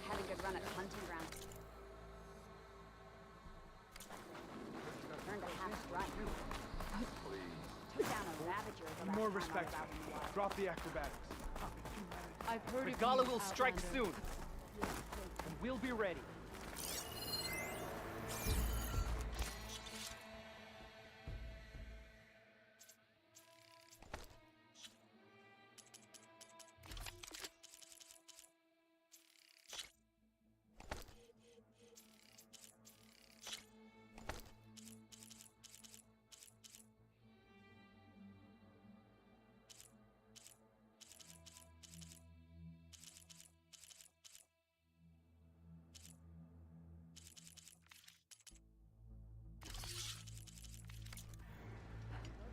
Had a good run at hunting grounds. Learned a half run. Took down a ravager the last More time I respect. was out in the wild. Drop the acrobatics. I've heard Regala of you, will strike Outlander. soon. And we'll be ready.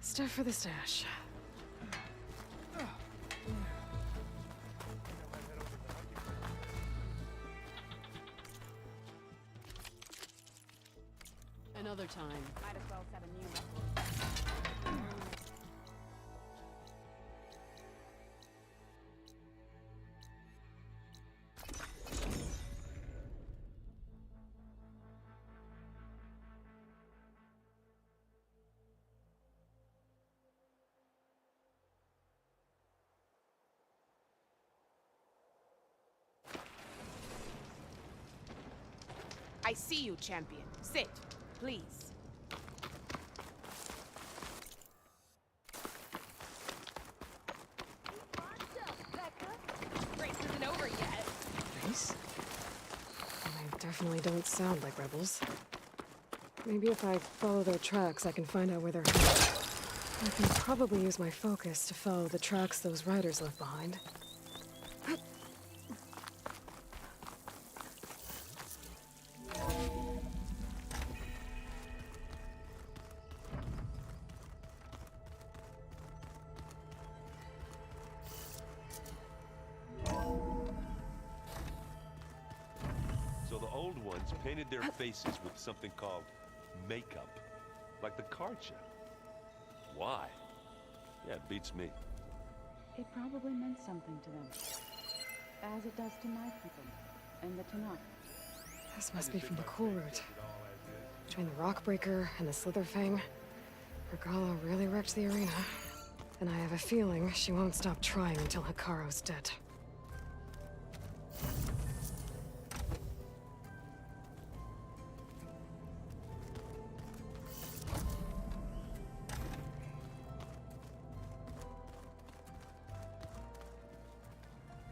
Stuff for the stash. Another time. Might as well set a new record. I see you, champion. Sit, please. Race isn't over yet. Nice. They definitely don't sound like rebels. Maybe if I follow their tracks, I can find out where they're headed. I can probably use my focus to follow the tracks those riders left behind. So the old ones painted their faces with something called makeup, like the card show. Why? Yeah, it beats me. It probably meant something to them. As it does to my people, and the Tanakh. This must be from the cool route. Between the Rockbreaker and the Slitherfang, Regala really wrecked the arena. And I have a feeling she won't stop trying until Hikaru's dead.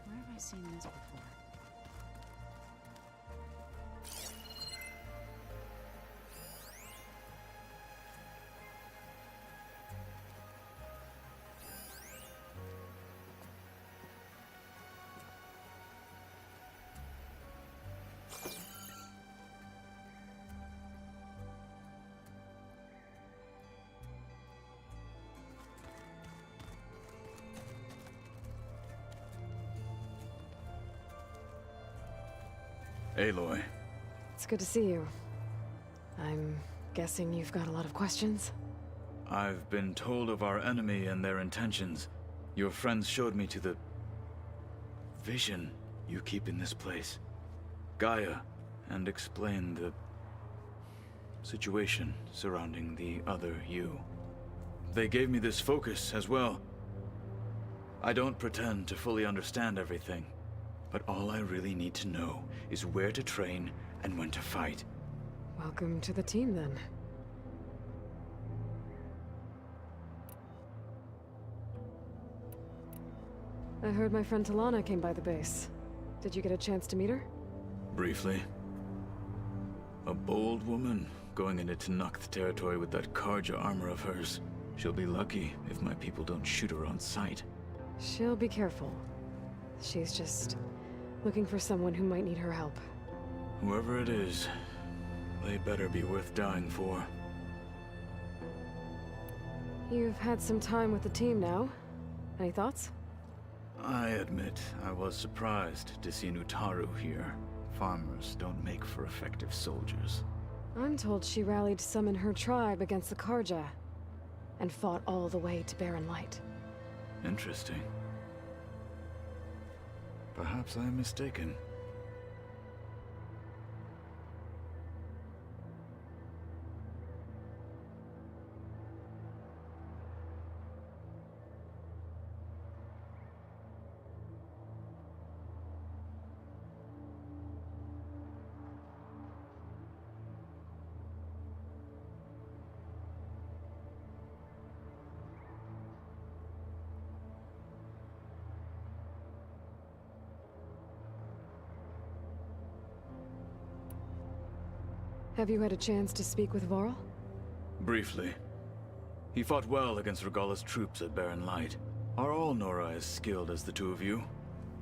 Where have I seen this before? Aloy. It's good to see you. I'm guessing you've got a lot of questions? I've been told of our enemy and their intentions. Your friends showed me to the... vision you keep in this place. Gaia, and explained the... situation surrounding the other you. They gave me this focus as well. I don't pretend to fully understand everything, but all I really need to know is where to train and when to fight. Welcome to the team, then. I heard my friend Talana came by the base. Did you get a chance to meet her? Briefly. A bold woman going into Tanakh territory with that Karja armor of hers. She'll be lucky if my people don't shoot her on sight. She'll be careful. She's just looking for someone who might need her help. Whoever it is, they better be worth dying for. You've had some time with the team now. Any thoughts? I admit, I was surprised to see Nutaru here. Farmers don't make for effective soldiers. I'm told she rallied some in her tribe against the Karja, and fought all the way to Barren Light. Interesting. Perhaps I am mistaken. Have you had a chance to speak with Varl? Briefly. He fought well against Regalla's troops at Barren Light. Are all Nora as skilled as the two of you?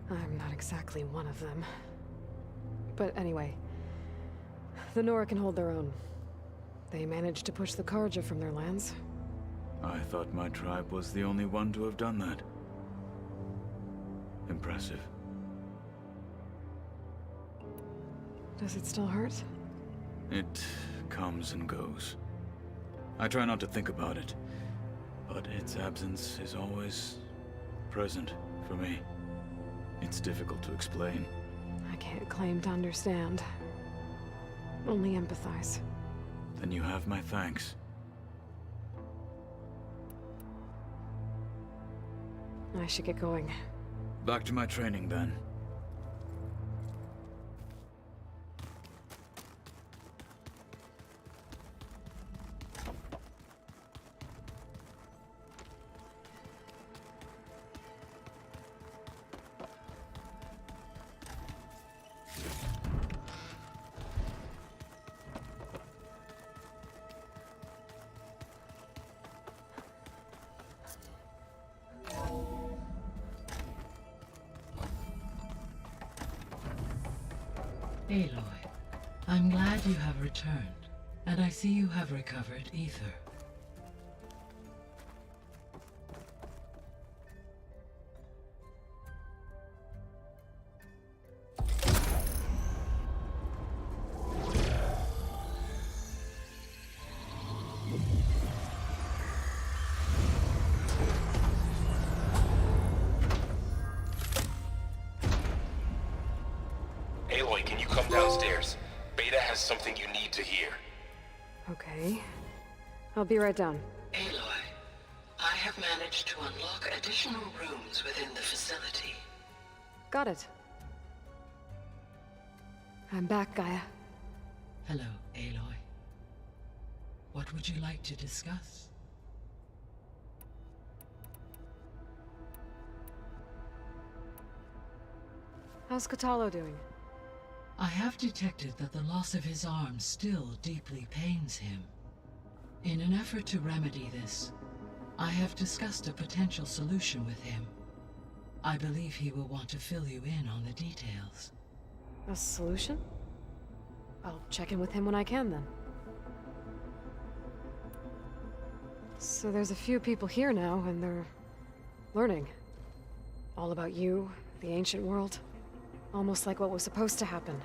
I'm not exactly one of them. But anyway, the Nora can hold their own. They managed to push the Karja from their lands. I thought my tribe was the only one to have done that. Impressive. Does it still hurt? It comes and goes. I try not to think about it, but its absence is always present for me. It's difficult to explain. I can't claim to understand. Only empathize. Then you have my thanks. I should get going. Back to my training, then. Baeloy, I'm glad you have returned, and I see you have recovered Ether. Aloy, can you come downstairs? Beta has something you need to hear. Okay. I'll be right down. Baeloy, I have managed to unlock additional rooms within the facility. Got it. I'm back, Gaia. Hello, Aloy. What would you like to discuss? How's Kotallo doing? I have detected that the loss of his arm still deeply pains him. In an effort to remedy this, I have discussed a potential solution with him. I believe he will want to fill you in on the details. A solution? I'll check in with him when I can, then. So there's a few people here now, and they're learning. All about you, the ancient world. Almost like what was supposed to happen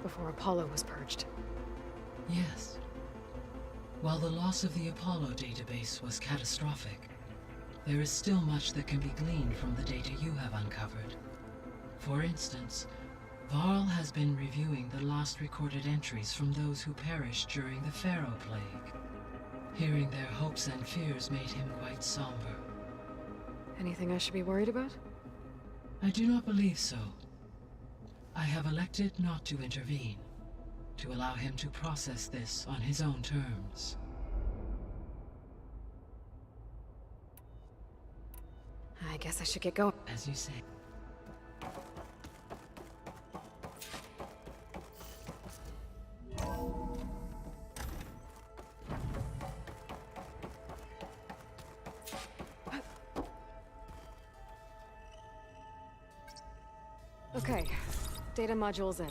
before Apollo was purged. Yes. While the loss of the Apollo database was catastrophic, there is still much that can be gleaned from the data you have uncovered. For instance, Varl has been reviewing the last recorded entries from those who perished during the Pharaoh Plague. Hearing their hopes and fears made him quite somber. Anything I should be worried about? I do not believe so. I have elected not to intervene, to allow him to process this on his own terms. I guess I should get going. As you say. Okay, data module's in.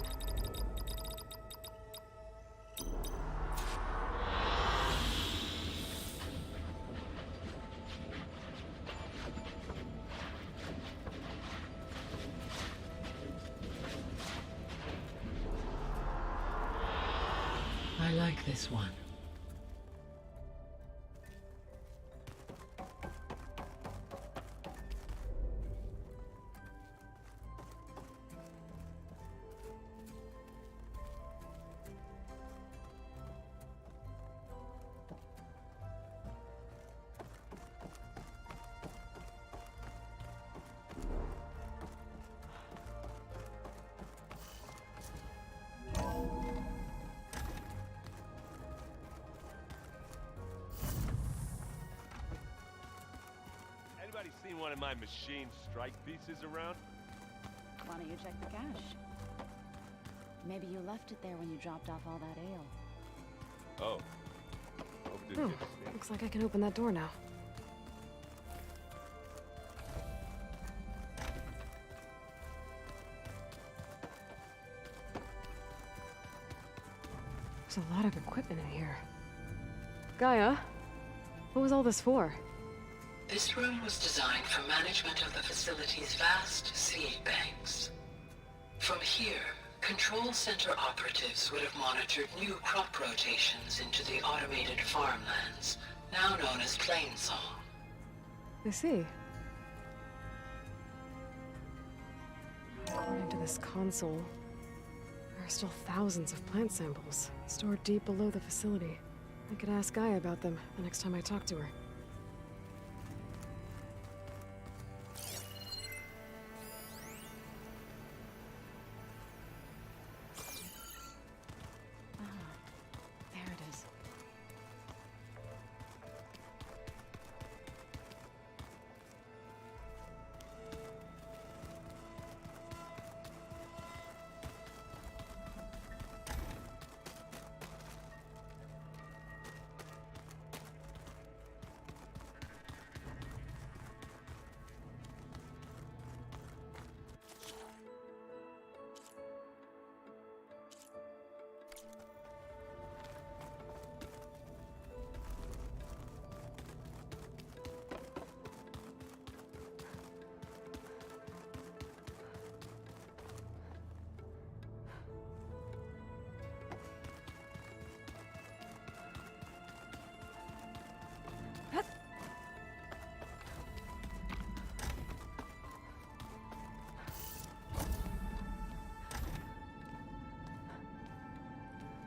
I like this one. Anybody seen one of my machine strike pieces around? Why don't you check the cache? Maybe you left it there when you dropped off all that ale. Oh. Hope it didn't get seen. Looks like I can open that door now. There's a lot of equipment in here. Gaia, what was all this for? This room was designed for management of the facility's vast seed banks. From here, Control Center operatives would have monitored new crop rotations into the automated farmlands, now known as Plainsong. I see. According to this console, there are still thousands of plant samples stored deep below the facility. I could ask Gaia about them the next time I talk to her. There it is.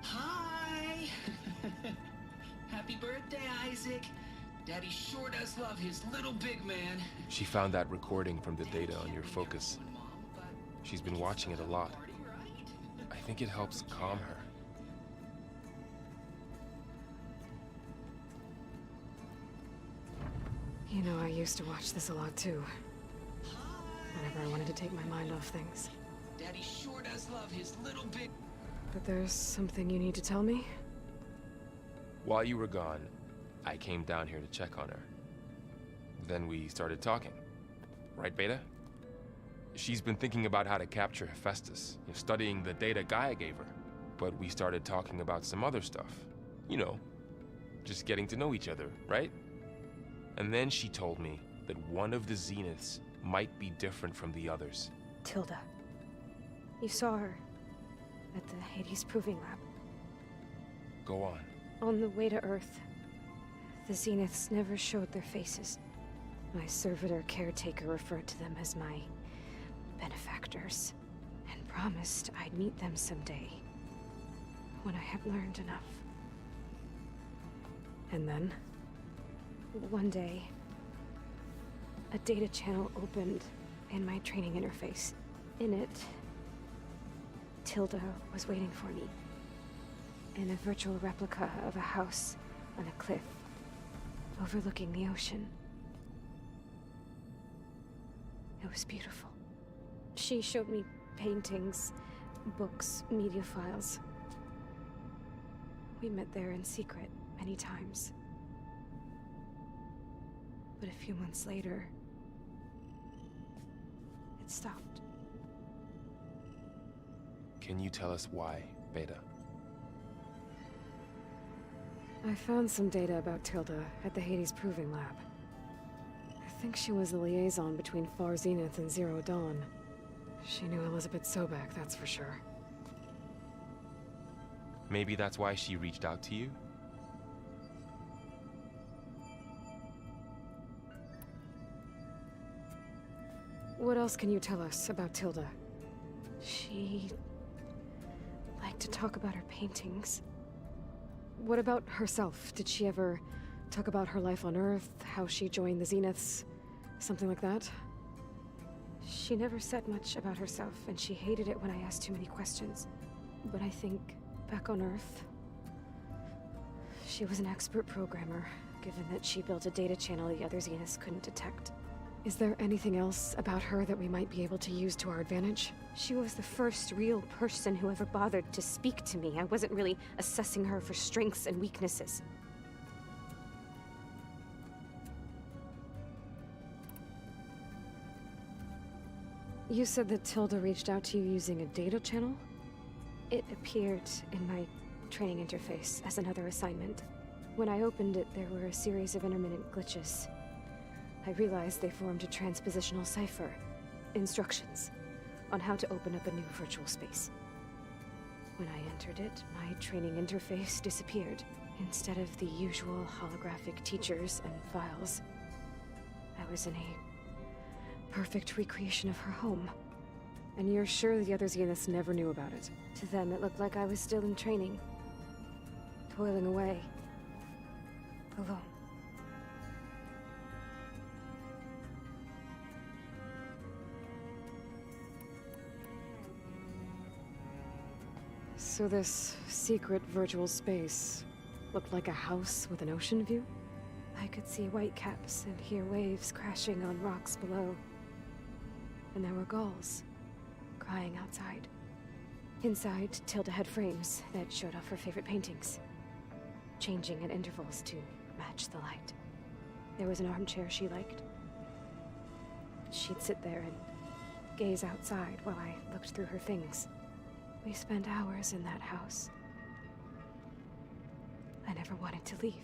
Hi! Happy birthday, Isaac. Daddy sure does love his little big man. She found that recording from the data on your focus. She's been watching it a lot. I think it helps calm her. You know, I used to watch this a lot too. Whenever I wanted to take my mind off things. Daddy sure does love his little big... But there's something you need to tell me? While you were gone, I came down here to check on her. Then we started talking. Right, Beta? She's been thinking about how to capture Hephaestus, studying the data Gaia gave her. But we started talking about some other stuff. You know, just getting to know each other, right? And then she told me that one of the Zeniths might be different from the others. Tilda. You saw her at the Hades Proving Lab. Go on. On the way to Earth, the Zeniths never showed their faces. My servitor caretaker referred to them as my benefactors, and promised I'd meet them someday, when I had learned enough. And then, one day, a data channel opened in my training interface. In it, Tilda was waiting for me, in a virtual replica of a house on a cliff, overlooking the ocean. It was beautiful. She showed me paintings, books, media files. We met there in secret many times. But a few months later, it stopped. Can you tell us why, Beta? I found some data about Tilda at the Hades Proving Lab. I think she was the liaison between Far Zenith and Zero Dawn. She knew Elizabeth Sobek, that's for sure. Maybe that's why she reached out to you? What else can you tell us about Tilda? She liked to talk about her paintings. What about herself? Did she ever talk about her life on Earth, how she joined the Zeniths, something like that? She never said much about herself, and she hated it when I asked too many questions. But I think, back on Earth, she was an expert programmer, given that she built a data channel the other Zeniths couldn't detect. Is there anything else about her that we might be able to use to our advantage? She was the first real person who ever bothered to speak to me. I wasn't really assessing her for strengths and weaknesses. You said that Tilda reached out to you using a data channel? It appeared in my training interface as another assignment. When I opened it, there were a series of intermittent glitches. I realized they formed a transpositional cipher. Instructions on how to open up a new virtual space. When I entered it, my training interface disappeared. Instead of the usual holographic teachers and files, I was in a perfect recreation of her home. And you're sure the other Zeniths never knew about it? To them, it looked like I was still in training. Toiling away. Alone. So this secret virtual space looked like a house with an ocean view? I could see whitecaps and hear waves crashing on rocks below. And there were gulls crying outside. Inside, Tilda had frames that showed off her favorite paintings, changing at intervals to match the light. There was an armchair she liked. She'd sit there and gaze outside while I looked through her things. We spent hours in that house. I never wanted to leave.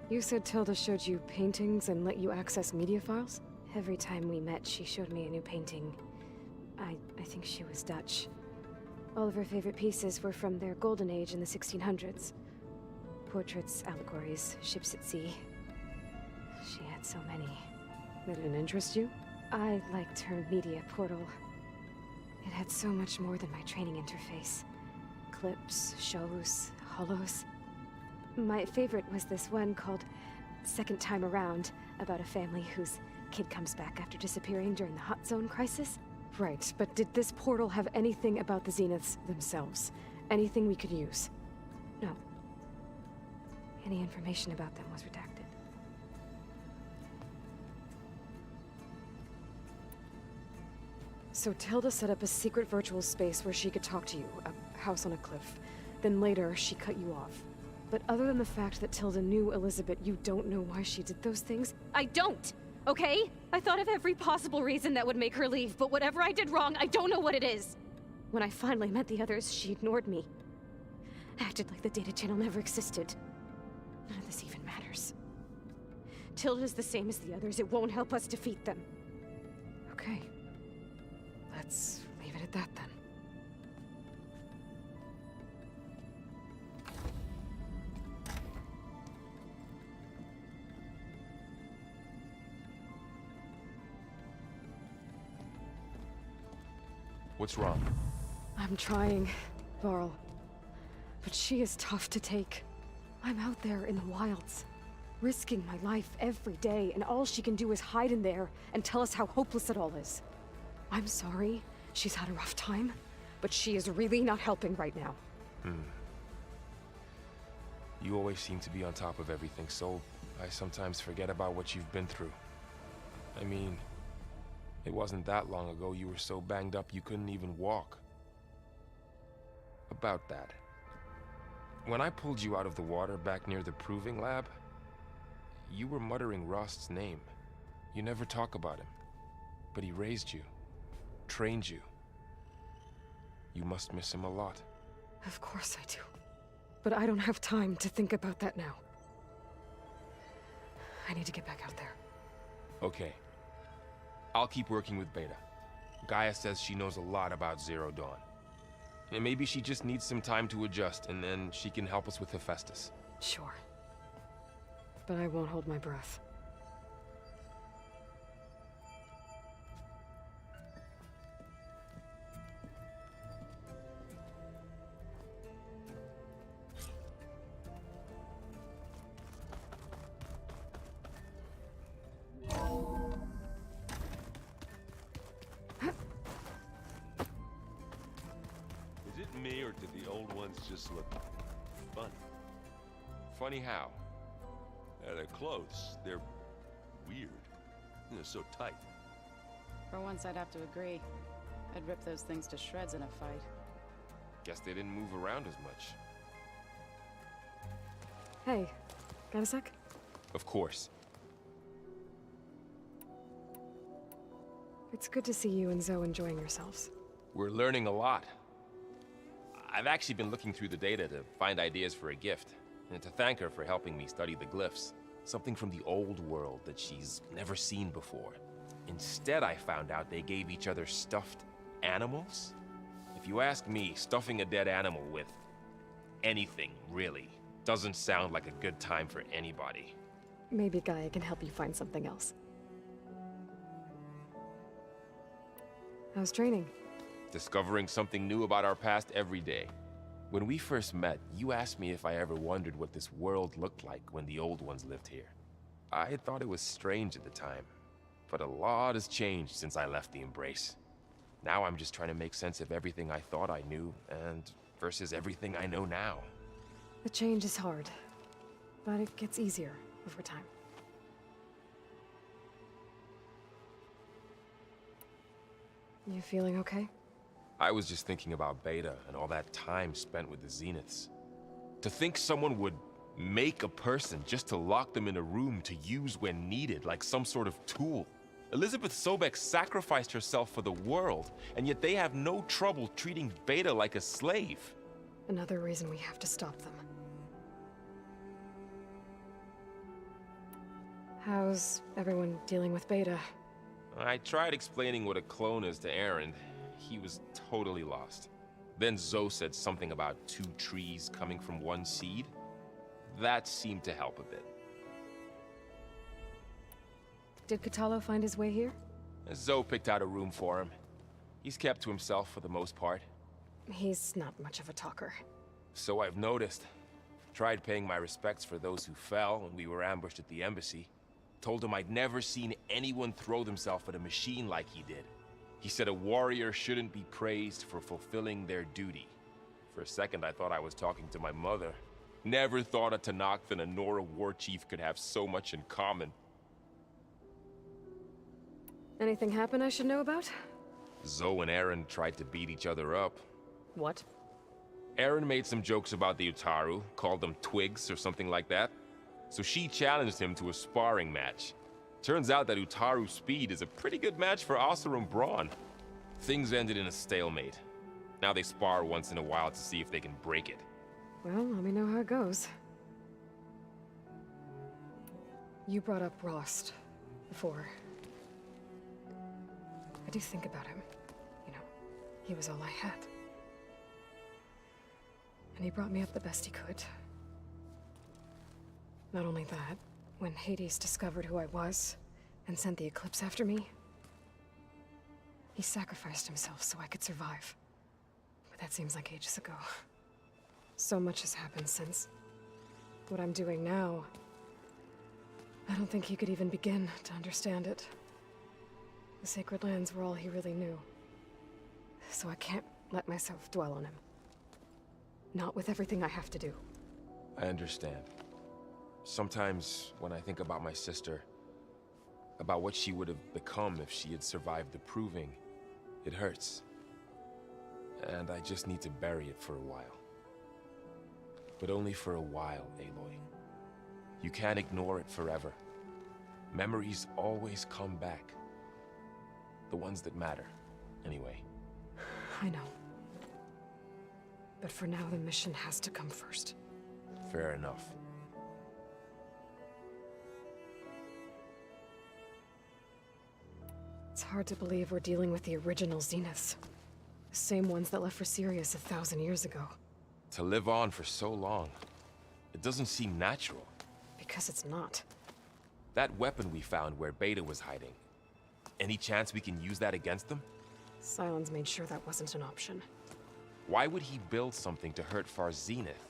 You said Tilda showed you paintings and let you access media files? Every time we met, she showed me a new painting. I think she was Dutch. All of her favorite pieces were from their golden age in the 1600s. Portraits, allegories, ships at sea. She had so many. That didn't interest you? I liked her media portal. It had so much more than my training interface. Clips, shows, holos. My favorite was this one called Second Time Around, about a family whose kid comes back after disappearing during the Hot Zone crisis. Right, but did this portal have anything about the Zeniths themselves? Anything we could use? No. Any information about them was redacted. So Tilda set up a secret virtual space where she could talk to you, a house on a cliff. Then later, she cut you off. But other than the fact that Tilda knew Elizabeth, you don't know why she did those things? I don't! Okay? I thought of every possible reason that would make her leave, but whatever I did wrong, I don't know what it is. When I finally met the others, she ignored me. Acted like the data channel never existed. None of this even matters. Tilda's the same as the others. It won't help us defeat them. Okay. Let's leave it at that then. What's wrong? I'm trying, Varl. But she is tough to take. I'm out there in the wilds, risking my life every day, and all she can do is hide in there and tell us how hopeless it all is. I'm sorry she's had a rough time, but she is really not helping right now. You always seem to be on top of everything, so I sometimes forget about what you've been through. I mean, it wasn't that long ago you were so banged up you couldn't even walk. About that. When I pulled you out of the water back near the proving lab, you were muttering Rost's name. You never talk about him. But he raised you, trained you. You must miss him a lot. Of course I do. But I don't have time to think about that now. I need to get back out there. Okay. I'll keep working with Beta. Gaia says she knows a lot about Zero Dawn. And maybe she just needs some time to adjust, and then she can help us with Hephaestus. Sure. But I won't hold my breath. Is it me, or did the old ones just look funny? Funny how? Their clothes, they're weird. They're so tight. For once, I'd have to agree. I'd rip those things to shreds in a fight. Guess they didn't move around as much. Hey, got a sec? Of course. It's good to see you and Zoe enjoying yourselves. We're learning a lot. I've actually been looking through the data to find ideas for a gift, and to thank her for helping me study the glyphs. Something from the old world that she's never seen before. Instead, I found out they gave each other stuffed animals. If you ask me, stuffing a dead animal with anything, really, doesn't sound like a good time for anybody. Maybe Gaia can help you find something else. How's training? Discovering something new about our past every day. When we first met, you asked me if I ever wondered what this world looked like when the old ones lived here. I had thought it was strange at the time, but a lot has changed since I left the Embrace. Now I'm just trying to make sense of everything I thought I knew, and versus everything I know now. The change is hard, but it gets easier over time. You feeling okay? I was just thinking about Beta and all that time spent with the Zeniths. To think someone would make a person just to lock them in a room to use when needed, like some sort of tool. Elizabeth Sobek sacrificed herself for the world, and yet they have no trouble treating Beta like a slave. Another reason we have to stop them. How's everyone dealing with Beta? I tried explaining what a clone is to Aaron. He was totally lost. Then Zoe said something about 2 trees coming from 1 seed. That seemed to help a bit. Did Kotallo find his way here? Zoe picked out a room for him. He's kept to himself for the most part. He's not much of a talker. So I've noticed. Tried paying my respects for those who fell when we were ambushed at the embassy. Told him I'd never seen anyone throw themselves at a machine like he did. He said a warrior shouldn't be praised for fulfilling their duty. For a second, I thought I was talking to my mother. Never thought a Tenakth and a Nora war chief could have so much in common. Anything happen I should know about? Zoe and Aaron tried to beat each other up. What? Aaron made some jokes about the Utaru, called them twigs or something like that. So she challenged him to a sparring match. Turns out that Utaru speed is a pretty good match for Oseram brawn. Things ended in a stalemate. Now they spar once in a while to see if they can break it. Well, let me know how it goes. You brought up Rost before. I do think about him. You know, he was all I had. And he brought me up the best he could. Not only that, when Hades discovered who I was and sent the Eclipse after me, he sacrificed himself so I could survive. But that seems like ages ago. So much has happened since. What I'm doing now, I don't think he could even begin to understand it. The Sacred Lands were all he really knew. So I can't let myself dwell on him. Not with everything I have to do. I understand. Sometimes, when I think about my sister, about what she would have become if she had survived the Proving, it hurts. And I just need to bury it for a while. But only for a while, Aloy. You can't ignore it forever. Memories always come back. The ones that matter, anyway. I know. But for now, the mission has to come first. Fair enough. It's hard to believe we're dealing with the original Zeniths. The same ones that left for Sirius 1,000 years ago. To live on for so long, it doesn't seem natural. Because it's not. That weapon we found where Beta was hiding. Any chance we can use that against them? Sylens made sure that wasn't an option. Why would he build something to hurt Far's Zenith,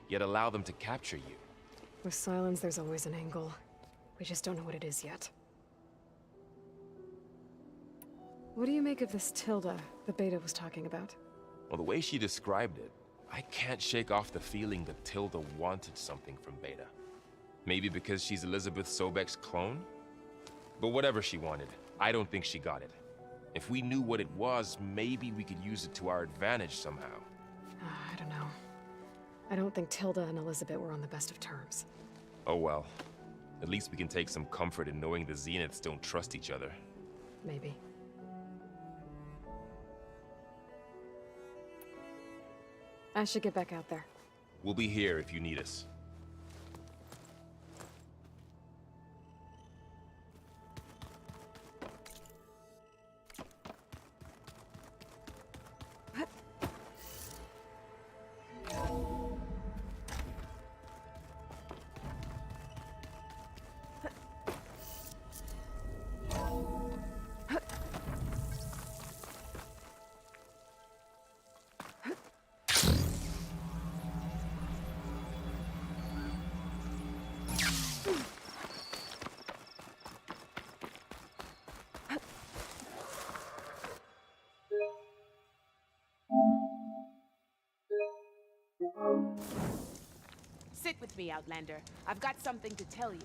yet allow them to capture you? With Sylens, there's always an angle. We just don't know what it is yet. What do you make of this Tilda that Beta was talking about? Well, the way she described it, I can't shake off the feeling that Tilda wanted something from Beta. Maybe because she's Elizabeth Sobek's clone? But whatever she wanted, I don't think she got it. If we knew what it was, maybe we could use it to our advantage somehow. I don't know. I don't think Tilda and Elizabeth were on the best of terms. Oh well. At least we can take some comfort in knowing the Zeniths don't trust each other. Maybe. I should get back out there. We'll be here if you need us. Sit with me, Outlander. I've got something to tell you.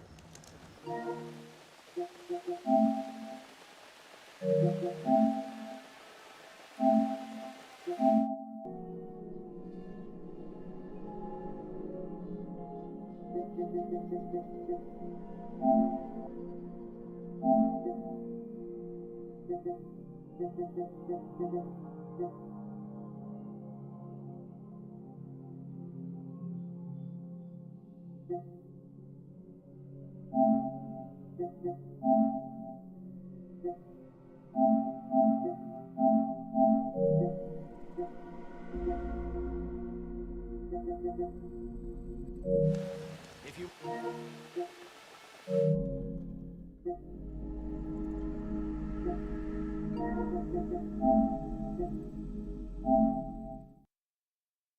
If you...